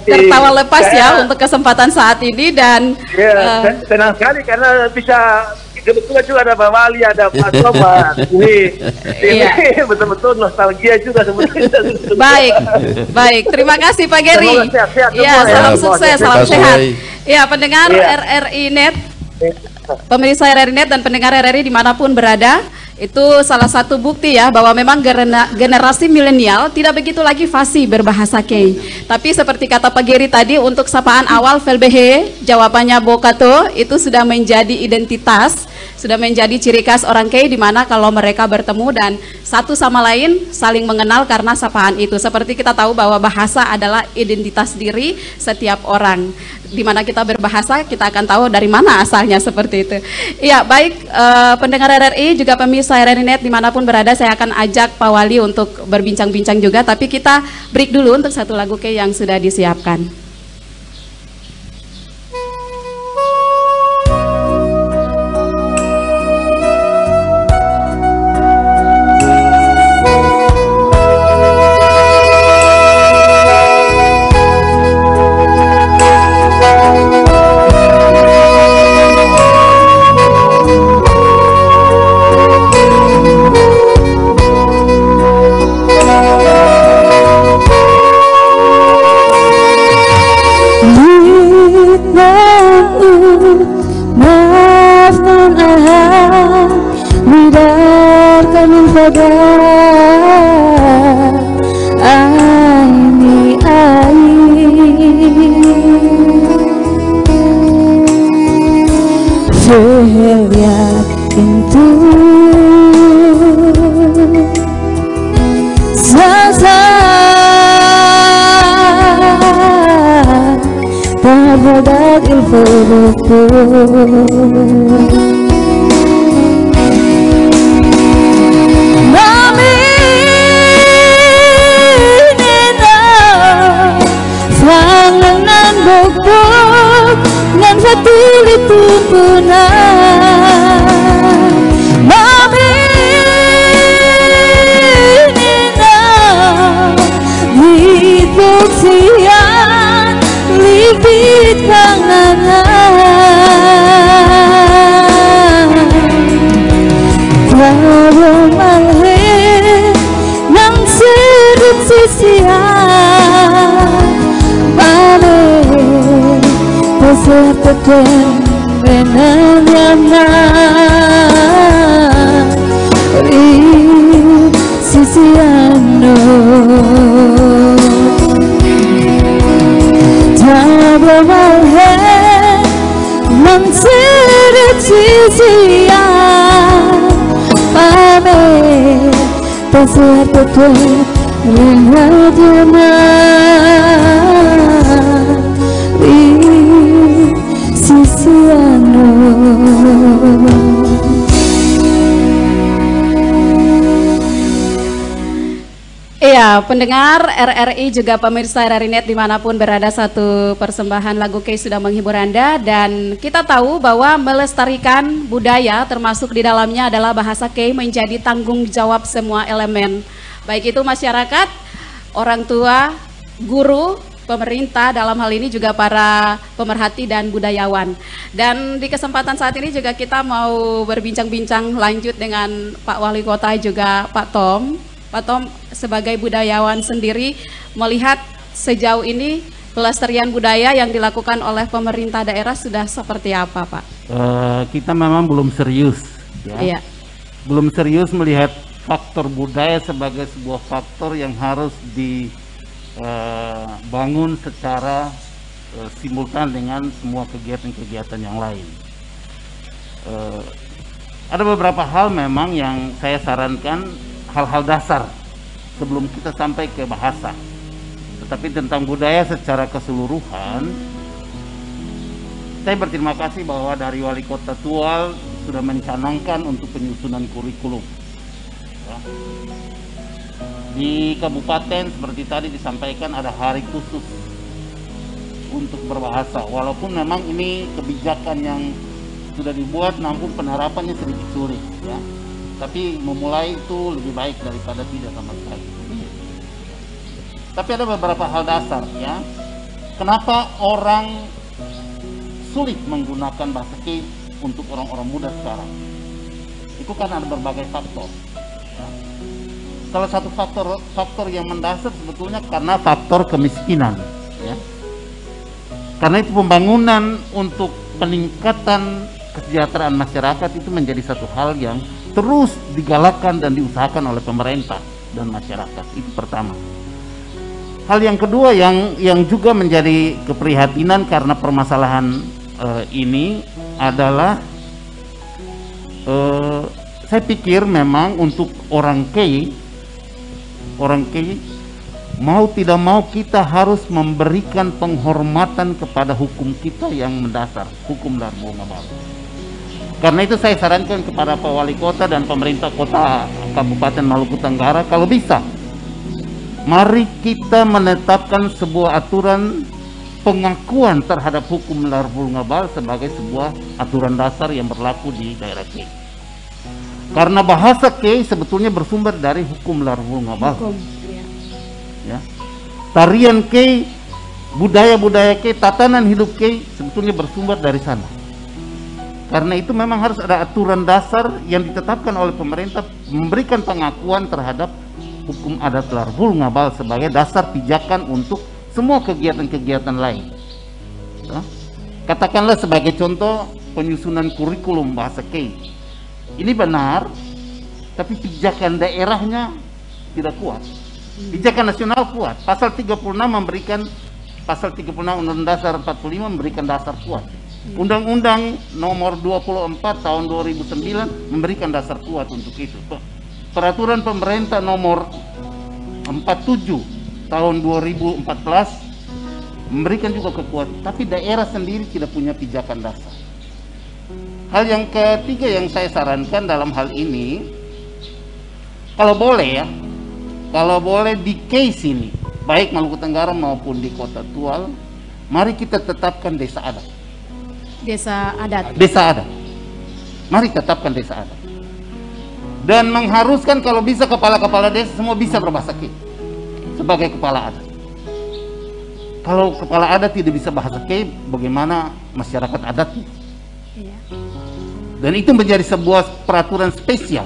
tertawa lepas ya untuk kesempatan saat ini, dan senang sekali karena bisa kebetulan juga ada Pak Wali, ada Pak Sobat. Ini betul-betul nostalgia juga sebetulnya. Baik, terima kasih Pak Geri. Ya, salam sukses, salam sehat. Ya, pendengar RRI Net, pemirsa RRI Net dan pendengar RRI dimanapun berada. Itu salah satu bukti ya bahwa memang generasi milenial tidak begitu lagi fasih berbahasa K. Tapi seperti kata Pak Geri tadi, untuk sapaan awal Velbehe, jawabannya Bokato, itu sudah menjadi identitas, sudah menjadi ciri khas orang K, di mana kalau mereka bertemu dan satu sama lain saling mengenal karena sapaan itu. Seperti kita tahu bahwa bahasa adalah identitas diri setiap orang. Di mana kita berbahasa, kita akan tahu dari mana asalnya, seperti itu. Iya, baik pendengar RRI juga pemirsa RRI Net dimanapun berada, saya akan ajak Pak Wali untuk berbincang-bincang juga. Tapi kita break dulu untuk satu lagu K yang sudah disiapkan. maafkan Allah, bidarkan pada ini Feliak pintu Sasa Tabadat ilfuruku Mami Nina Sanganan bukbuk Ngan fatuli tuntunan Mami Nina Libuk siang Libit kanganan Kalau malhe Nang sedut sisian Balik Pesertakan Benanyana Ri sisiano Tabo malhe Nang sedut sisian Balik Pesertakan Benanyana Sisiano. Iya, pendengar RRI juga pemirsa RRI.net dimanapun berada, satu persembahan lagu Kay sudah menghibur Anda. Dan kita tahu bahwa melestarikan budaya termasuk di dalamnya adalah bahasa Kay menjadi tanggung jawab semua elemen. Baik itu masyarakat, orang tua, guru, pemerintah, dalam hal ini juga para pemerhati dan budayawan. Dan di kesempatan saat ini juga kita mau berbincang-bincang lanjut dengan Pak Wali Kota juga Pak Tom. Pak Tom, sebagai budayawan sendiri melihat sejauh ini pelestarian budaya yang dilakukan oleh pemerintah daerah sudah seperti apa, Pak? Kita memang belum serius, ya. Iya. Belum serius melihat faktor budaya sebagai sebuah faktor yang harus bangun secara simultan dengan semua kegiatan-kegiatan yang lain. Ada beberapa hal memang yang saya sarankan, hal-hal dasar sebelum kita sampai ke bahasa. Tetapi tentang budaya secara keseluruhan, saya berterima kasih bahwa dari Wali Kota Tual sudah mencanangkan untuk penyusunan kurikulum. Ya. Di kabupaten seperti tadi disampaikan ada hari khusus untuk berbahasa, walaupun memang ini kebijakan yang sudah dibuat namun penerapannya sedikit sulit, ya. Tapi memulai itu lebih baik daripada tidak sama sekali. Tapi ada beberapa hal dasar, ya. Kenapa orang sulit menggunakan bahasa Kay untuk orang-orang muda sekarang? Itu kan ada berbagai faktor. Salah satu faktor yang mendasar sebetulnya karena faktor kemiskinan, ya. Karena itu pembangunan untuk peningkatan kesejahteraan masyarakat itu menjadi satu hal yang terus digalakkan dan diusahakan oleh pemerintah dan masyarakat. Itu pertama. Hal yang kedua yang juga menjadi keprihatinan karena permasalahan ini adalah saya pikir memang untuk orang Kay mau tidak mau kita harus memberikan penghormatan kepada hukum kita yang mendasar, hukum Larbu Ngabal. Karena itu saya sarankan kepada Pak Wali Kota dan pemerintah kota Kabupaten Maluku Tenggara, kalau bisa, mari kita menetapkan sebuah aturan pengakuan terhadap hukum Larbu Ngabal sebagai sebuah aturan dasar yang berlaku di daerah Kay. Karena bahasa Kay sebetulnya bersumber dari hukum Larbu Ngabal. Ya. Tarian Kay, budaya-budaya Kay, tatanan hidup Kay sebetulnya bersumber dari sana. Karena itu memang harus ada aturan dasar yang ditetapkan oleh pemerintah memberikan pengakuan terhadap hukum adat Larbu Ngabal sebagai dasar pijakan untuk semua kegiatan-kegiatan lain. Ya. Katakanlah sebagai contoh penyusunan kurikulum bahasa Kei. Ini benar, tapi pijakan daerahnya tidak kuat. Pijakan nasional kuat. Pasal 36 memberikan, pasal 36 Undang-Undang Dasar 45 memberikan dasar kuat. Undang-Undang nomor 24 tahun 2009 memberikan dasar kuat untuk itu. Peraturan pemerintah nomor 47 tahun 2014 memberikan juga kekuatan, tapi daerah sendiri tidak punya pijakan dasar. Hal yang ketiga yang saya sarankan dalam hal ini, kalau boleh ya, kalau boleh di case ini, baik Maluku Tenggara maupun di Kota Tual, mari kita tetapkan desa adat. Desa adat. Desa adat. Mari tetapkan desa adat. Dan mengharuskan kalau bisa kepala-kepala desa semua bisa berbahasa Kei sebagai kepala adat. Kalau kepala adat tidak bisa bahasa Kei, bagaimana masyarakat adatnya? Iya. Dan itu menjadi sebuah peraturan spesial.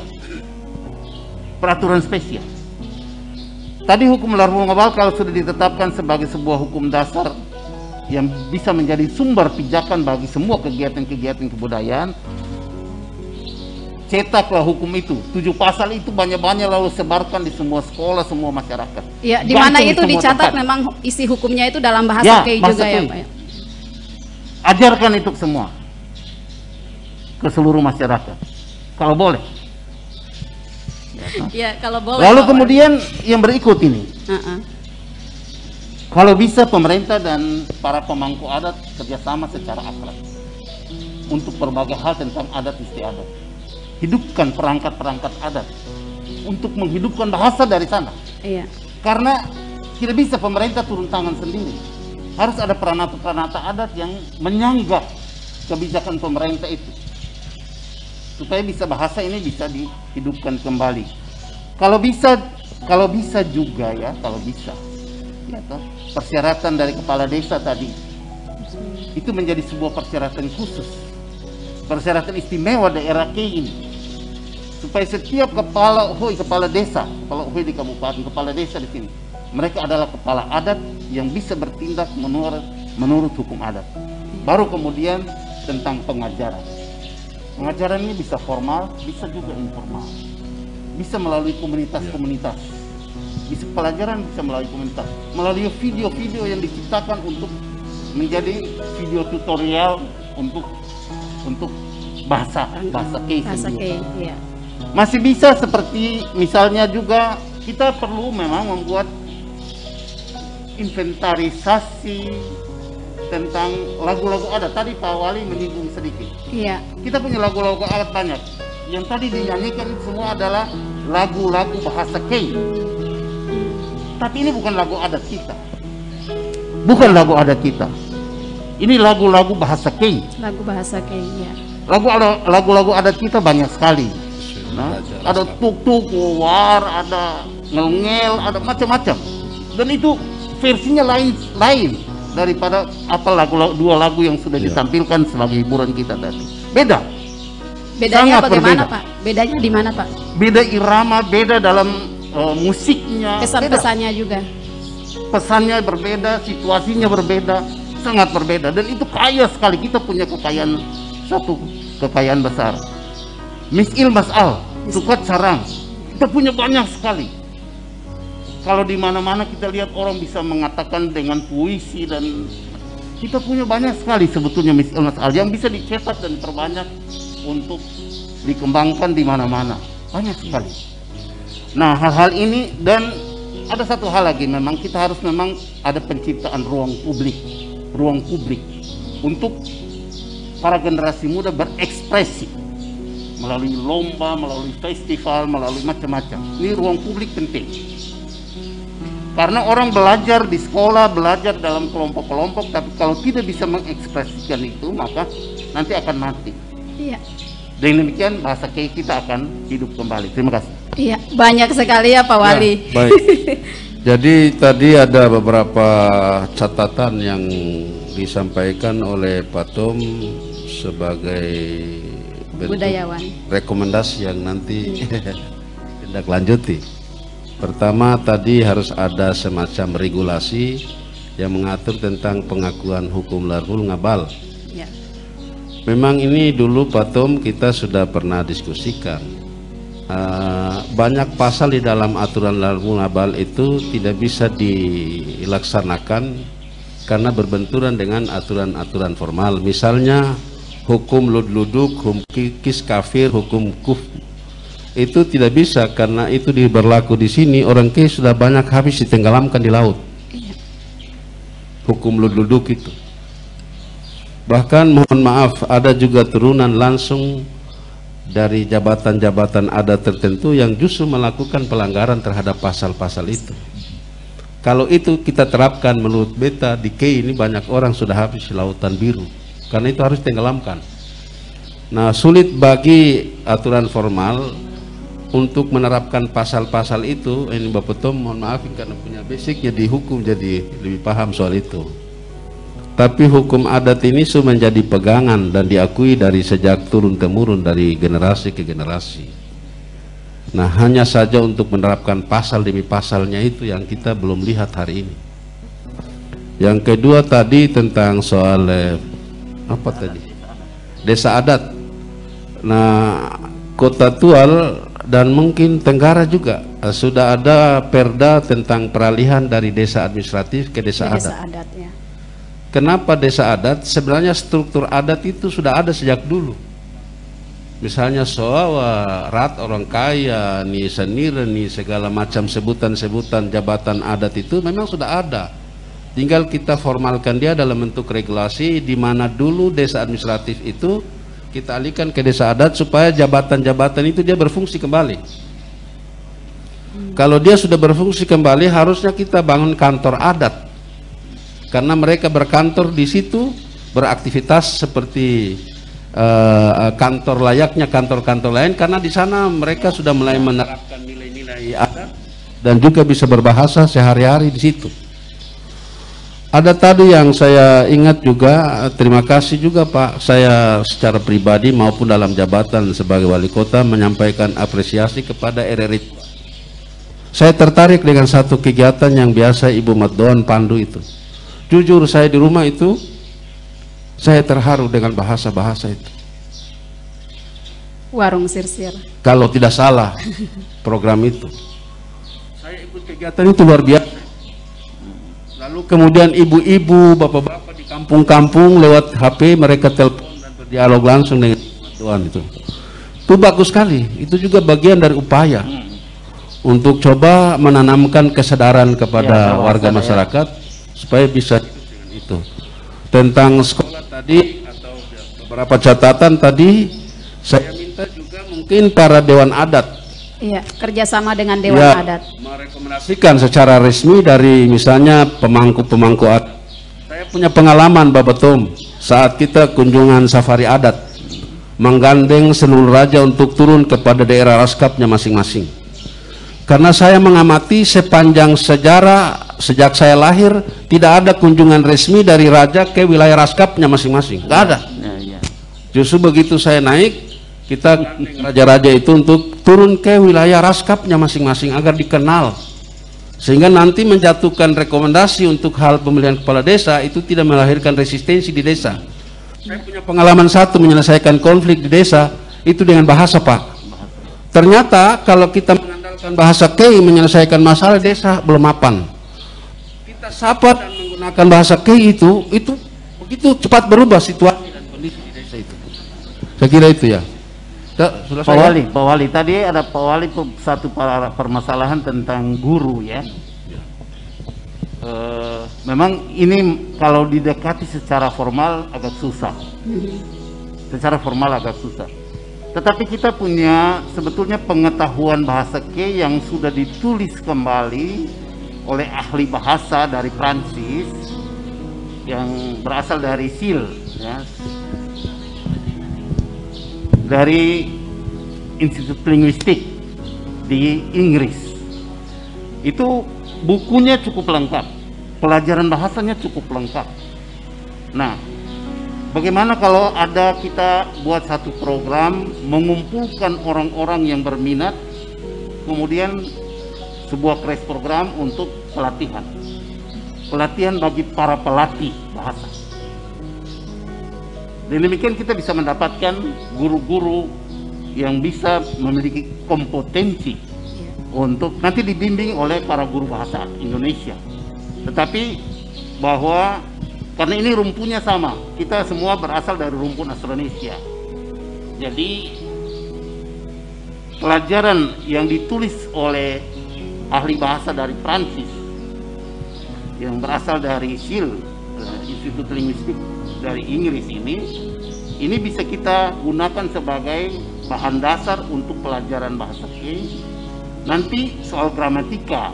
Peraturan spesial. Tadi hukum larvul ngabal kalau sudah ditetapkan sebagai sebuah hukum dasar yang bisa menjadi sumber pijakan bagi semua kegiatan-kegiatan kebudayaan, cetaklah hukum itu. 7 pasal itu banyak-banyak lalu sebarkan di semua sekolah, semua masyarakat. Ya, di mana Gantung itu di semua dicatat tempat. memang isi hukumnya itu dalam bahasa Kei bahasa juga ya, Kei. Pak ya. Ajarkan itu semua ke seluruh masyarakat. Kalau boleh. Ya, kalau boleh. Lalu Pak. kemudian yang berikut ini. Uh-uh. Kalau bisa pemerintah dan para pemangku adat kerjasama secara akrab untuk berbagai hal tentang adat istiadat. Hidupkan perangkat-perangkat adat untuk menghidupkan bahasa dari sana. Iya. Karena tidak bisa pemerintah turun tangan sendiri. Harus ada peranata-peranata adat yang menyanggah kebijakan pemerintah itu. Supaya bisa bahasa ini bisa dihidupkan kembali. Kalau bisa juga ya, kalau bisa. Ya, toh, persyaratan dari kepala desa tadi itu menjadi sebuah persyaratan khusus, persyaratan istimewa daerah Kei ini, supaya setiap kepala desa, kepala uhui di kabupaten, kepala desa di sini, mereka adalah kepala adat yang bisa bertindak menurut hukum adat. Baru kemudian tentang pengajaran. Pengajaran ini bisa formal, bisa juga informal, bisa melalui komunitas-komunitas. Bisa pelajaran bisa melalui komunitas, melalui video-video yang diciptakan untuk menjadi video tutorial untuk bahasa Kei Bahasa sendiri. Kei, iya. Masih bisa seperti misalnya juga kita perlu memang membuat inventarisasi tentang lagu-lagu adat. Tadi Pak Wali menyinggung sedikit. Iya. Kita punya lagu-lagu adat banyak. Yang tadi dinyanyikan itu semua adalah lagu-lagu bahasa Kei. Tapi ini bukan lagu adat kita. Bukan lagu adat kita. Ini lagu-lagu bahasa Kei. Lagu bahasa Kei, ya. Lagu-lagu adat kita banyak sekali. Nah, ada tuk-tuk, war, ada ngel-ngel, ada macam-macam. Dan itu versinya lain daripada dua lagu yang sudah ditampilkan sebagai hiburan kita tadi. Beda. Bedanya Sangat bagaimana, berbeda. Pak? Bedanya di mana, Pak? Beda irama, beda dalam musiknya. Kesan-pesannya juga. Pesannya berbeda, situasinya berbeda, sangat berbeda. Dan itu kaya sekali. Kita punya kekayaan, satu kekayaan besar. Misil Mas'al, Sukat Sarang, kita punya banyak sekali. Kalau di mana-mana kita lihat orang bisa mengatakan dengan puisi, dan kita punya banyak sekali sebetulnya Misil Mas'al yang bisa dicetak dan perbanyak untuk dikembangkan di mana-mana. Banyak sekali. Nah, hal-hal ini, dan ada satu hal lagi, memang kita harus memang ada penciptaan ruang publik untuk para generasi muda berekspresi melalui lomba, melalui festival, melalui macam-macam. Ini ruang publik penting. Karena orang belajar di sekolah, belajar dalam kelompok-kelompok, tapi kalau tidak bisa mengekspresikan itu, maka nanti akan mati. Iya. Dengan demikian bahasa Kei kita akan hidup kembali. Terima kasih. Iya, banyak sekali ya Pak Wali. Ya, baik. Jadi tadi ada beberapa catatan yang disampaikan oleh Pak Tom sebagai bentuk Budayawan. rekomendasi yang nanti tindak lanjuti. Pertama, tadi harus ada semacam regulasi yang mengatur tentang pengakuan hukum larvul ngabal Ya. Memang ini dulu Pak Tom kita sudah pernah diskusikan. Banyak pasal di dalam aturan Al-Munabal itu tidak bisa dilaksanakan karena berbenturan dengan aturan-aturan formal. Misalnya hukum ludluduk, hukum kis kafir, hukum kuf, itu tidak bisa karena itu diberlaku di sini. Orang sudah banyak habis ditenggelamkan di laut. Hukum ludluduk itu. Bahkan mohon maaf, ada juga turunan langsung dari jabatan-jabatan adat tertentu yang justru melakukan pelanggaran terhadap pasal-pasal itu. Kalau itu kita terapkan menurut beta di K ini, banyak orang sudah habis di Lautan Biru karena itu harus tenggelamkan. Nah, sulit bagi aturan formal untuk menerapkan pasal-pasal itu. Ini Bapak Tom mohon maafin karena punya basic jadi hukum, jadi lebih paham soal itu. Tapi hukum adat ini sudah menjadi pegangan dan diakui dari sejak turun-temurun dari generasi ke generasi. Nah, hanya saja untuk menerapkan pasal demi pasalnya itu yang kita belum lihat hari ini. Yang kedua tadi tentang soal apa tadi? Desa adat. Nah, Kota Tual dan mungkin Tenggara juga sudah ada perda tentang peralihan dari desa administratif ke desa adat. Ya. Kenapa desa adat? Sebenarnya struktur adat itu sudah ada sejak dulu. Misalnya soal rat orang kaya, nih senira, nih segala macam sebutan-sebutan jabatan adat itu memang sudah ada. Tinggal kita formalkan dia dalam bentuk regulasi, di mana dulu desa administratif itu kita alihkan ke desa adat supaya jabatan-jabatan itu dia berfungsi kembali. Kalau dia sudah berfungsi kembali, harusnya kita bangun kantor adat. Karena mereka berkantor di situ, beraktivitas seperti kantor layaknya kantor-kantor lain, karena di sana mereka sudah mulai menerapkan nilai-nilai adat dan juga bisa berbahasa sehari-hari di situ. Ada tadi yang saya ingat juga, terima kasih juga Pak, saya secara pribadi maupun dalam jabatan sebagai wali kota menyampaikan apresiasi kepada RRI. Saya tertarik dengan satu kegiatan yang biasa Ibu Matdoan pandu itu. Jujur saya di rumah itu saya terharu dengan bahasa-bahasa itu. Warung Sirsir. Kalau tidak salah program itu. Saya ikut kegiatan itu luar biasa. Lalu kemudian ibu-ibu, bapak-bapak di kampung-kampung lewat HP mereka telepon dan berdialog langsung dengan Tuhan itu. Itu bagus sekali. Itu juga bagian dari upaya untuk coba menanamkan kesadaran kepada warga masyarakat supaya bisa itu. Tentang sekolah tadi atau beberapa catatan tadi, saya minta juga mungkin para dewan adat, iya, kerjasama dengan dewan adat, merekomendasikan secara resmi dari misalnya pemangku-pemangku adat. Saya punya pengalaman Bapak Tom saat kita kunjungan safari adat, menggandeng seluruh raja untuk turun kepada daerah raskapnya masing-masing. Karena saya mengamati sepanjang sejarah sejak saya lahir tidak ada kunjungan resmi dari raja ke wilayah raskapnya masing-masing, nggak ada. Justru begitu saya naik, kita raja-raja itu untuk turun ke wilayah raskapnya masing-masing agar dikenal, sehingga nanti menjatuhkan rekomendasi untuk hal pemilihan kepala desa itu tidak melahirkan resistensi di desa. Saya punya pengalaman satu menyelesaikan konflik di desa itu dengan bahasa Pak. Ternyata kalau kita bahasa Kei menyelesaikan masalah desa belum mapan. Kita sapa dan menggunakan bahasa Kei itu begitu cepat berubah situasi dan kondisi di desa itu. Saya kira itu ya. Pak Wali tadi ada Pak Wali satu permasalahan tentang guru ya. Memang ini kalau didekati secara formal agak susah. Secara formal agak susah. Tetapi kita punya sebetulnya pengetahuan bahasa K yang sudah ditulis kembali oleh ahli bahasa dari Prancis yang berasal dari SIL ya, dari Institut Linguistik di Inggris. Itu bukunya cukup lengkap, pelajaran bahasanya cukup lengkap. Nah, bagaimana kalau ada kita buat satu program mengumpulkan orang-orang yang berminat, kemudian sebuah crash program untuk pelatihan bagi para pelatih bahasa. Dengan demikian kita bisa mendapatkan guru-guru yang bisa memiliki kompetensi untuk nanti dibimbing oleh para guru bahasa Indonesia. Tetapi bahwa karena ini rumpunnya sama, kita semua berasal dari rumpun Austronesia. Jadi pelajaran yang ditulis oleh ahli bahasa dari Prancis yang berasal dari SIL, Institut Linguistik dari Inggris ini bisa kita gunakan sebagai bahan dasar untuk pelajaran bahasa Kei. Nanti soal gramatika,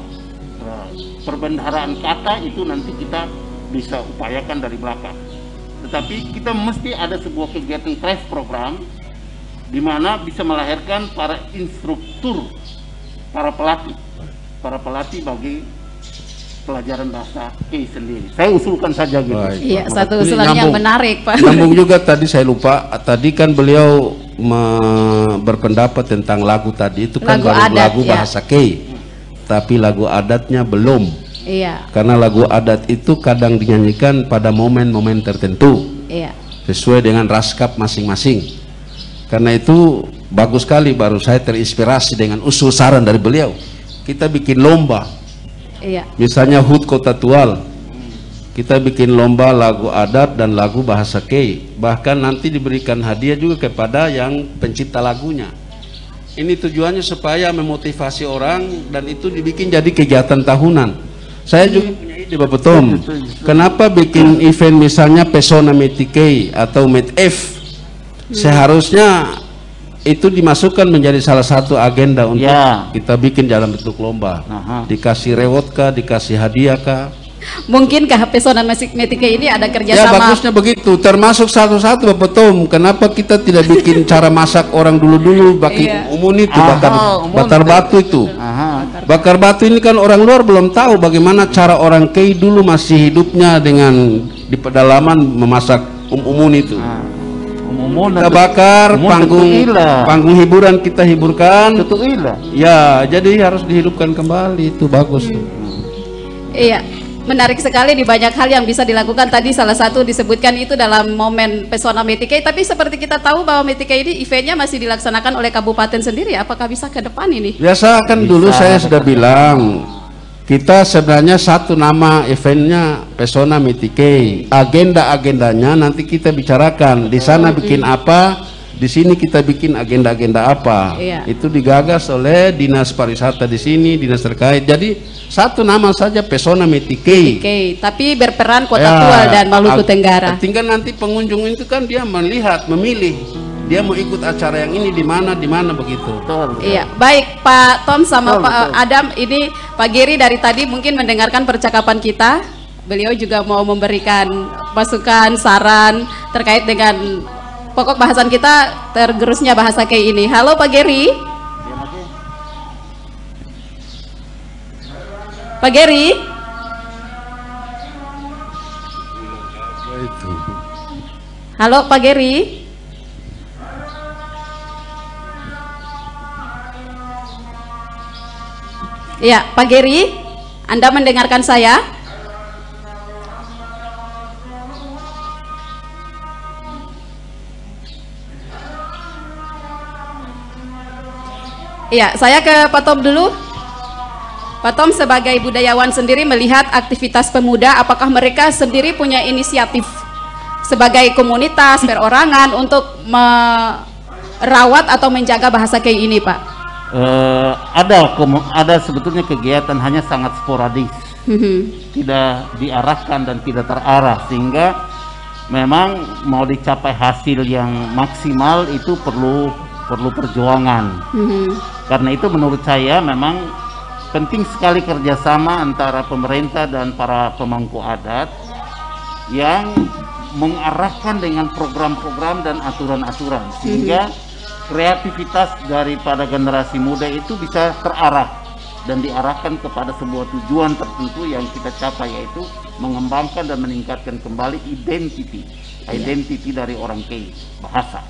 perbendaharaan kata itu nanti kita bisa upayakan dari belakang. Tetapi kita mesti ada sebuah kegiatan crash program di mana bisa melahirkan para instruktur, para pelatih bagi pelajaran bahasa Kei sendiri. Saya usulkan saja gitu. Iya, satu usulan yang menarik, Pak. Nyambung juga tadi saya lupa. Tadi kan beliau berpendapat tentang lagu tadi itu kan Lagu baru adat, lagu ya. bahasa Kei, tapi lagu adatnya belum. Iya. Karena lagu adat itu kadang dinyanyikan pada momen-momen tertentu, Iya. sesuai dengan raskap masing-masing. Karena itu bagus sekali, baru saya terinspirasi dengan usul saran dari beliau. Kita bikin lomba. Iya. Misalnya HUT Kota Tual, kita bikin lomba lagu adat dan lagu bahasa Kei. Bahkan nanti diberikan hadiah juga kepada yang pencipta lagunya. Ini tujuannya supaya memotivasi orang dan itu dibikin jadi kegiatan tahunan. Saya juga punya ide, Bapak Tom. Kenapa bikin event misalnya Pesona Meti Kei atau MET-F? Seharusnya itu dimasukkan menjadi salah satu agenda untuk kita bikin dalam bentuk lomba. Dikasih reward kah, dikasih hadiah kah? Mungkinkah Pesona Meti Kei ini ada Ya kerjasama? bagusnya begitu, termasuk satu-satu Bapak Tom. Kenapa kita tidak bikin cara masak orang dulu-dulu bagi umum itu, bakar batu itu. Bakar batu ini kan orang luar belum tahu bagaimana cara orang Kei dulu masih hidupnya dengan di pedalaman memasak umum itu. Kita bakar, panggung hiburan kita hiburkan. Ya, jadi harus dihidupkan kembali, itu bagus. Iya, menarik sekali, di banyak hal yang bisa dilakukan. Tadi salah satu disebutkan itu dalam momen Pesona Meti Kei. Tapi seperti kita tahu bahwa Meti Kei ini eventnya masih dilaksanakan oleh kabupaten sendiri. Apakah bisa ke depan ini? Biasa kan dulu saya sudah bilang, kita sebenarnya satu nama eventnya Pesona Meti Kei. Agenda-agendanya nanti kita bicarakan. Di sana bikin apa, di sini kita bikin agenda-agenda apa. Itu digagas oleh dinas pariwisata di sini, dinas terkait. Jadi satu nama saja Pesona Meti Kei. Tapi berperan Kota Tual dan Maluku Tenggara. Tinggal nanti pengunjung itu kan dia melihat, memilih. Dia mau ikut acara yang ini di mana begitu. Iya, baik Pak Tom sama Pak Adam, ini Pak Giri dari tadi mungkin mendengarkan percakapan kita. Beliau juga mau memberikan masukan, saran terkait dengan pokok bahasan kita, tergerusnya bahasa Kei ini. Halo Pak Giri. Pak Giri. Halo Pak Giri. Ya, Pak Giri, Anda mendengarkan saya? Iya, saya ke Pak Tom dulu. Pak Tom sebagai budayawan sendiri melihat aktivitas pemuda, apakah mereka sendiri punya inisiatif sebagai komunitas, perorangan untuk merawat atau menjaga bahasa Kei ini, Pak? Ada sebetulnya kegiatan, hanya sangat sporadis, tidak diarahkan dan tidak terarah, sehingga memang mau dicapai hasil yang maksimal itu perlu perjuangan. Karena itu menurut saya memang penting sekali kerjasama antara pemerintah dan para pemangku adat yang mengarahkan dengan program-program dan aturan-aturan, sehingga kreativitas daripada generasi muda itu bisa terarah dan diarahkan kepada sebuah tujuan tertentu yang kita capai, yaitu mengembangkan dan meningkatkan kembali identiti dari orang Kei, bahasa.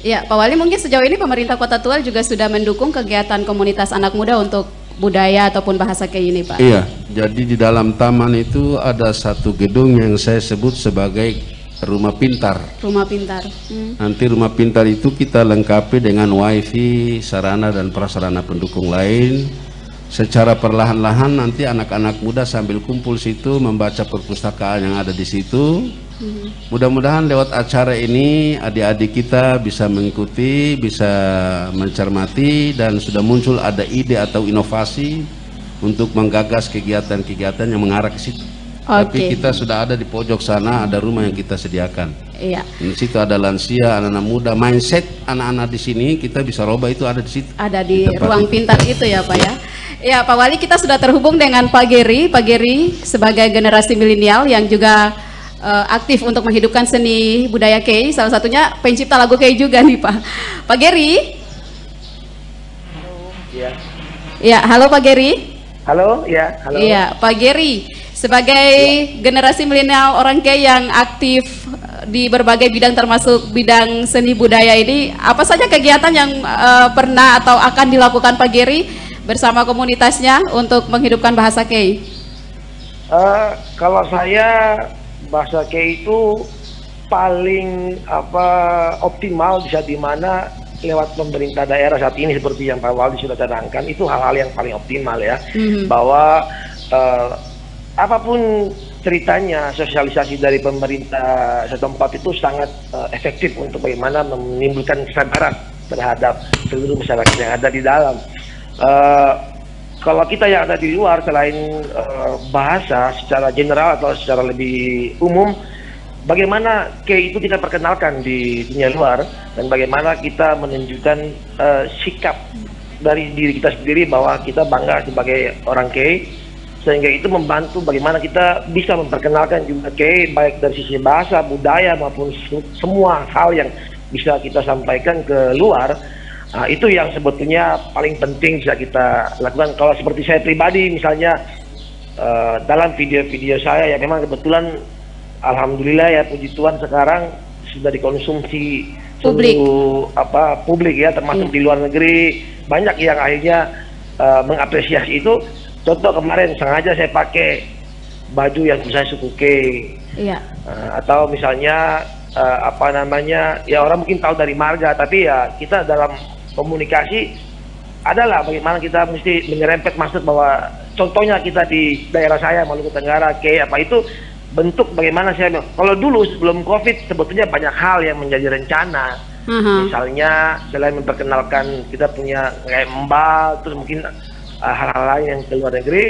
Iya, Pak Wali, mungkin sejauh ini pemerintah Kota Tual juga sudah mendukung kegiatan komunitas anak muda untuk budaya ataupun bahasa Kei ini, Pak. Iya, jadi di dalam taman itu ada satu gedung yang saya sebut sebagai rumah pintar. Rumah pintar. Nanti rumah pintar itu kita lengkapi dengan wifi, sarana dan prasarana pendukung lain. Secara perlahan-lahan nanti anak-anak muda sambil kumpul situ membaca perpustakaan yang ada di situ. Mudah-mudahan lewat acara ini adik-adik kita bisa mengikuti, bisa mencermati, dan sudah muncul ada ide atau inovasi untuk menggagas kegiatan-kegiatan yang mengarah ke situ. Tapi kita sudah ada di pojok sana, ada rumah yang kita sediakan. Iya. Di situ ada lansia, anak-anak muda, mindset anak-anak di sini kita bisa rubah, itu ada di situ. Ada di ruang pintar itu ya Pak ya. Ya Pak Wali, kita sudah terhubung dengan Pak Geri. Pak Geri sebagai generasi milenial yang juga aktif untuk menghidupkan seni budaya Kei. Salah satunya pencipta lagu Kei juga nih Pak. Pak Geri. Ya. Ya, halo Pak Geri. Halo, ya. Halo. Iya, Pak Geri. Sebagai generasi milenial orang Kei yang aktif di berbagai bidang termasuk bidang seni budaya ini, apa saja kegiatan yang pernah atau akan dilakukan Pak Geri bersama komunitasnya untuk menghidupkan bahasa Kei? Kalau saya bahasa Kei itu paling optimal bisa di mana lewat pemerintah daerah saat ini seperti yang Pak Wali sudah terangkan, itu hal-hal yang paling optimal ya, bahwa apapun ceritanya sosialisasi dari pemerintah setempat itu sangat efektif untuk bagaimana menimbulkan kesadaran terhadap seluruh masyarakat yang ada di dalam. Kalau kita yang ada di luar, selain bahasa secara general atau secara lebih umum, bagaimana Kei itu kita perkenalkan di dunia luar, dan bagaimana kita menunjukkan sikap dari diri kita sendiri bahwa kita bangga sebagai orang Kei, sehingga itu membantu bagaimana kita bisa memperkenalkan juga Kei baik dari sisi bahasa, budaya maupun semua hal yang bisa kita sampaikan ke luar. Itu yang sebetulnya paling penting bisa kita lakukan. Kalau seperti saya pribadi misalnya, dalam video-video saya ya memang kebetulan alhamdulillah ya, puji Tuhan sekarang sudah dikonsumsi publik ya, termasuk di luar negeri. Banyak yang akhirnya mengapresiasi itu. Contoh kemarin sengaja saya pakai baju yang tulisan suku Kei, atau misalnya ya orang mungkin tahu dari marga, tapi ya kita dalam komunikasi adalah bagaimana kita mesti menyerempet maksud bahwa contohnya kita di daerah saya Maluku Tenggara Kei itu bentuk bagaimana saya, kalau dulu sebelum COVID sebetulnya banyak hal yang menjadi rencana. Misalnya selain memperkenalkan kita punya kayak Mbak, terus mungkin hal-hal lain yang ke luar negeri,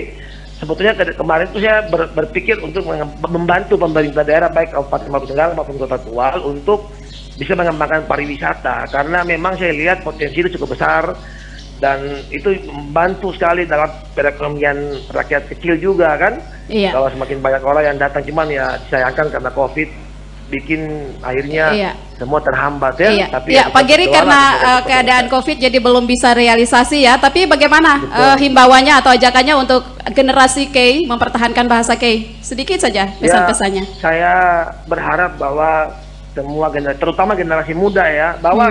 sebetulnya kemarin itu saya berpikir untuk membantu pemerintah daerah baik Kabupaten Maluku Tenggara maupun Kota Tual untuk bisa mengembangkan pariwisata, karena memang saya lihat potensi itu cukup besar dan itu membantu sekali dalam perekonomian rakyat kecil juga kan. Kalau semakin banyak orang yang datang, cuman ya disayangkan karena COVID bikin akhirnya semua terhambat ya. Tapi Pak Geri, karena keadaan COVID jadi belum bisa realisasi ya. Tapi bagaimana himbauannya atau ajakannya untuk generasi Kei mempertahankan bahasa Kei? Sedikit saja pesan-pesannya. Saya berharap bahwa semua terutama generasi muda ya, bahwa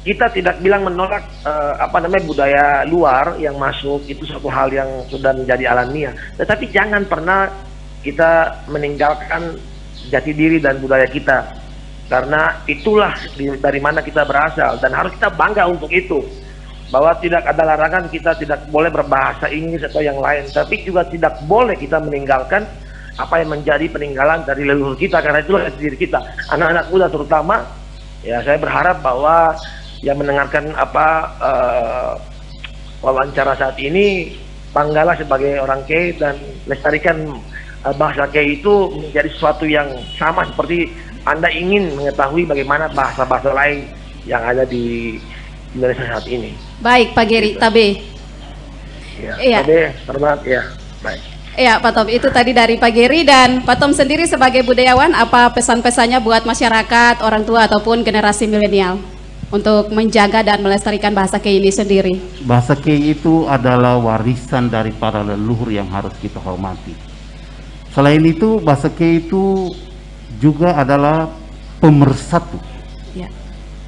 kita tidak bilang menolak budaya luar yang masuk, itu suatu hal yang sudah menjadi alamiah. Tetapi jangan pernah kita meninggalkan jati diri dan budaya kita, karena itulah dari mana kita berasal dan harus kita bangga untuk itu, bahwa tidak ada larangan kita tidak boleh berbahasa Inggris atau yang lain, tapi juga tidak boleh kita meninggalkan apa yang menjadi peninggalan dari leluhur kita, karena itulah jati diri kita. Anak-anak muda terutama ya, saya berharap bahwa yang mendengarkan wawancara saat ini, banggalah sebagai orang Kei dan lestarikan bahasa Kei itu menjadi sesuatu yang sama seperti Anda ingin mengetahui bagaimana bahasa-bahasa lain yang ada di Indonesia saat ini. Baik, Pak Geri, Tabe. Tabe, hormat ya. Baik. Ya, Pak Tom, itu tadi dari Pak Geri. Dan Pak Tom sendiri sebagai budayawan, apa pesan-pesannya buat masyarakat, orang tua ataupun generasi milenial untuk menjaga dan melestarikan bahasa Kei ini sendiri? Bahasa Kei itu adalah warisan dari para leluhur yang harus kita hormati. Selain itu, bahasa Kei itu juga adalah pemersatu,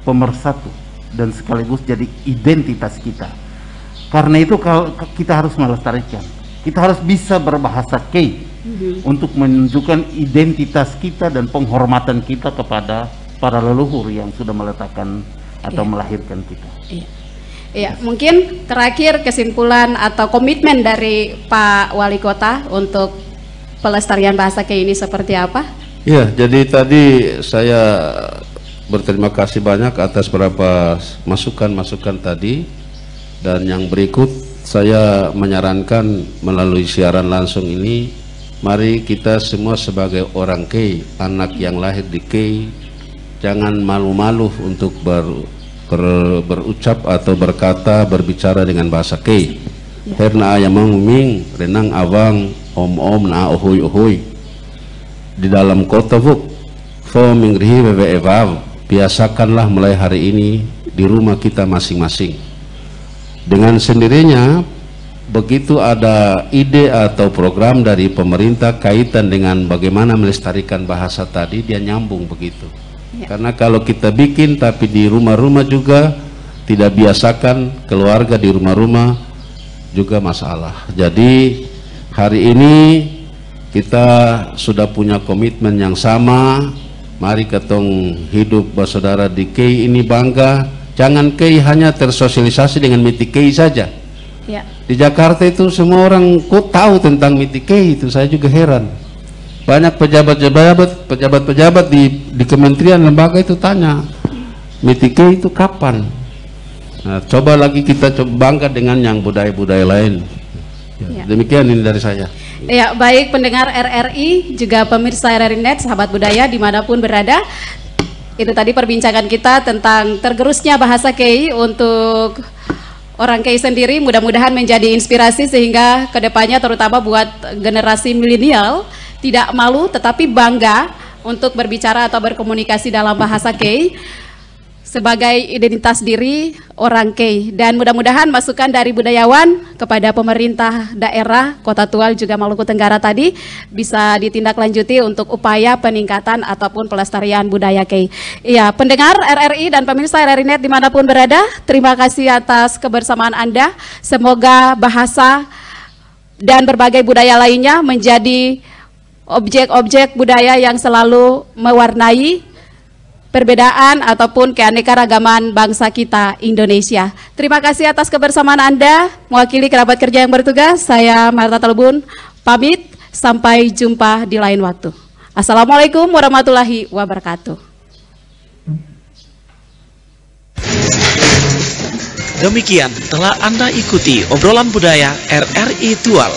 pemersatu, dan sekaligus jadi identitas kita. Karena itu kita harus melestarikan. Kita harus bisa berbahasa Kei untuk menunjukkan identitas kita dan penghormatan kita kepada para leluhur yang sudah meletakkan atau melahirkan kita. Iya, mungkin terakhir kesimpulan atau komitmen dari Pak Wali Kota untuk pelestarian bahasa Kei ini seperti apa? Ya, jadi tadi saya berterima kasih banyak atas beberapa masukan-masukan tadi, dan yang berikut saya menyarankan melalui siaran langsung ini, mari kita semua sebagai orang Kei, anak yang lahir di Kei, jangan malu-malu untuk berucap atau berbicara dengan bahasa Kei. Herna ayamang ming renang awang om na ohoy di dalam kota Vuk fo mingrihi evav. Biasakanlah mulai hari ini di rumah kita masing-masing. Dengan sendirinya, begitu ada ide atau program dari pemerintah kaitan dengan bagaimana melestarikan bahasa tadi, dia nyambung begitu. Karena kalau kita bikin tapi di rumah-rumah juga tidak biasakan, keluarga di rumah-rumah juga masalah. Jadi hari ini kita sudah punya komitmen yang sama. Mari ketong hidup bersaudara di Kei ini bangga. Jangan Kei hanya tersosialisasi dengan Miti Kei saja. Di Jakarta itu semua orang kok tahu tentang Miti Kei itu, saya juga heran. Banyak pejabat-pejabat di kementerian lembaga itu tanya, Miti Kei itu kapan? Nah, coba lagi kita bangga dengan yang budaya-budaya lain. Demikian ini dari saya. Ya, baik pendengar RRI, juga pemirsa RRI Net, sahabat budaya dimanapun berada. Itu tadi perbincangan kita tentang tergerusnya bahasa Kei untuk orang Kei sendiri. Mudah-mudahan menjadi inspirasi sehingga kedepannya terutama buat generasi milenial tidak malu tetapi bangga untuk berbicara atau berkomunikasi dalam bahasa Kei sebagai identitas diri orang Kei. Dan mudah-mudahan masukan dari budayawan kepada pemerintah daerah Kota Tual juga Maluku Tenggara tadi bisa ditindaklanjuti untuk upaya peningkatan ataupun pelestarian budaya Kei. Iya, pendengar RRI dan pemirsa RRI Net dimanapun berada, terima kasih atas kebersamaan Anda. Semoga bahasa dan berbagai budaya lainnya menjadi objek-objek budaya yang selalu mewarnai perbedaan ataupun keanekaragaman bangsa kita Indonesia. Terima kasih atas kebersamaan Anda. Mewakili kerabat kerja yang bertugas, saya Marta Talbun pamit. Sampai jumpa di lain waktu. Assalamualaikum warahmatullahi wabarakatuh. Demikian telah Anda ikuti obrolan budaya RRI Tual.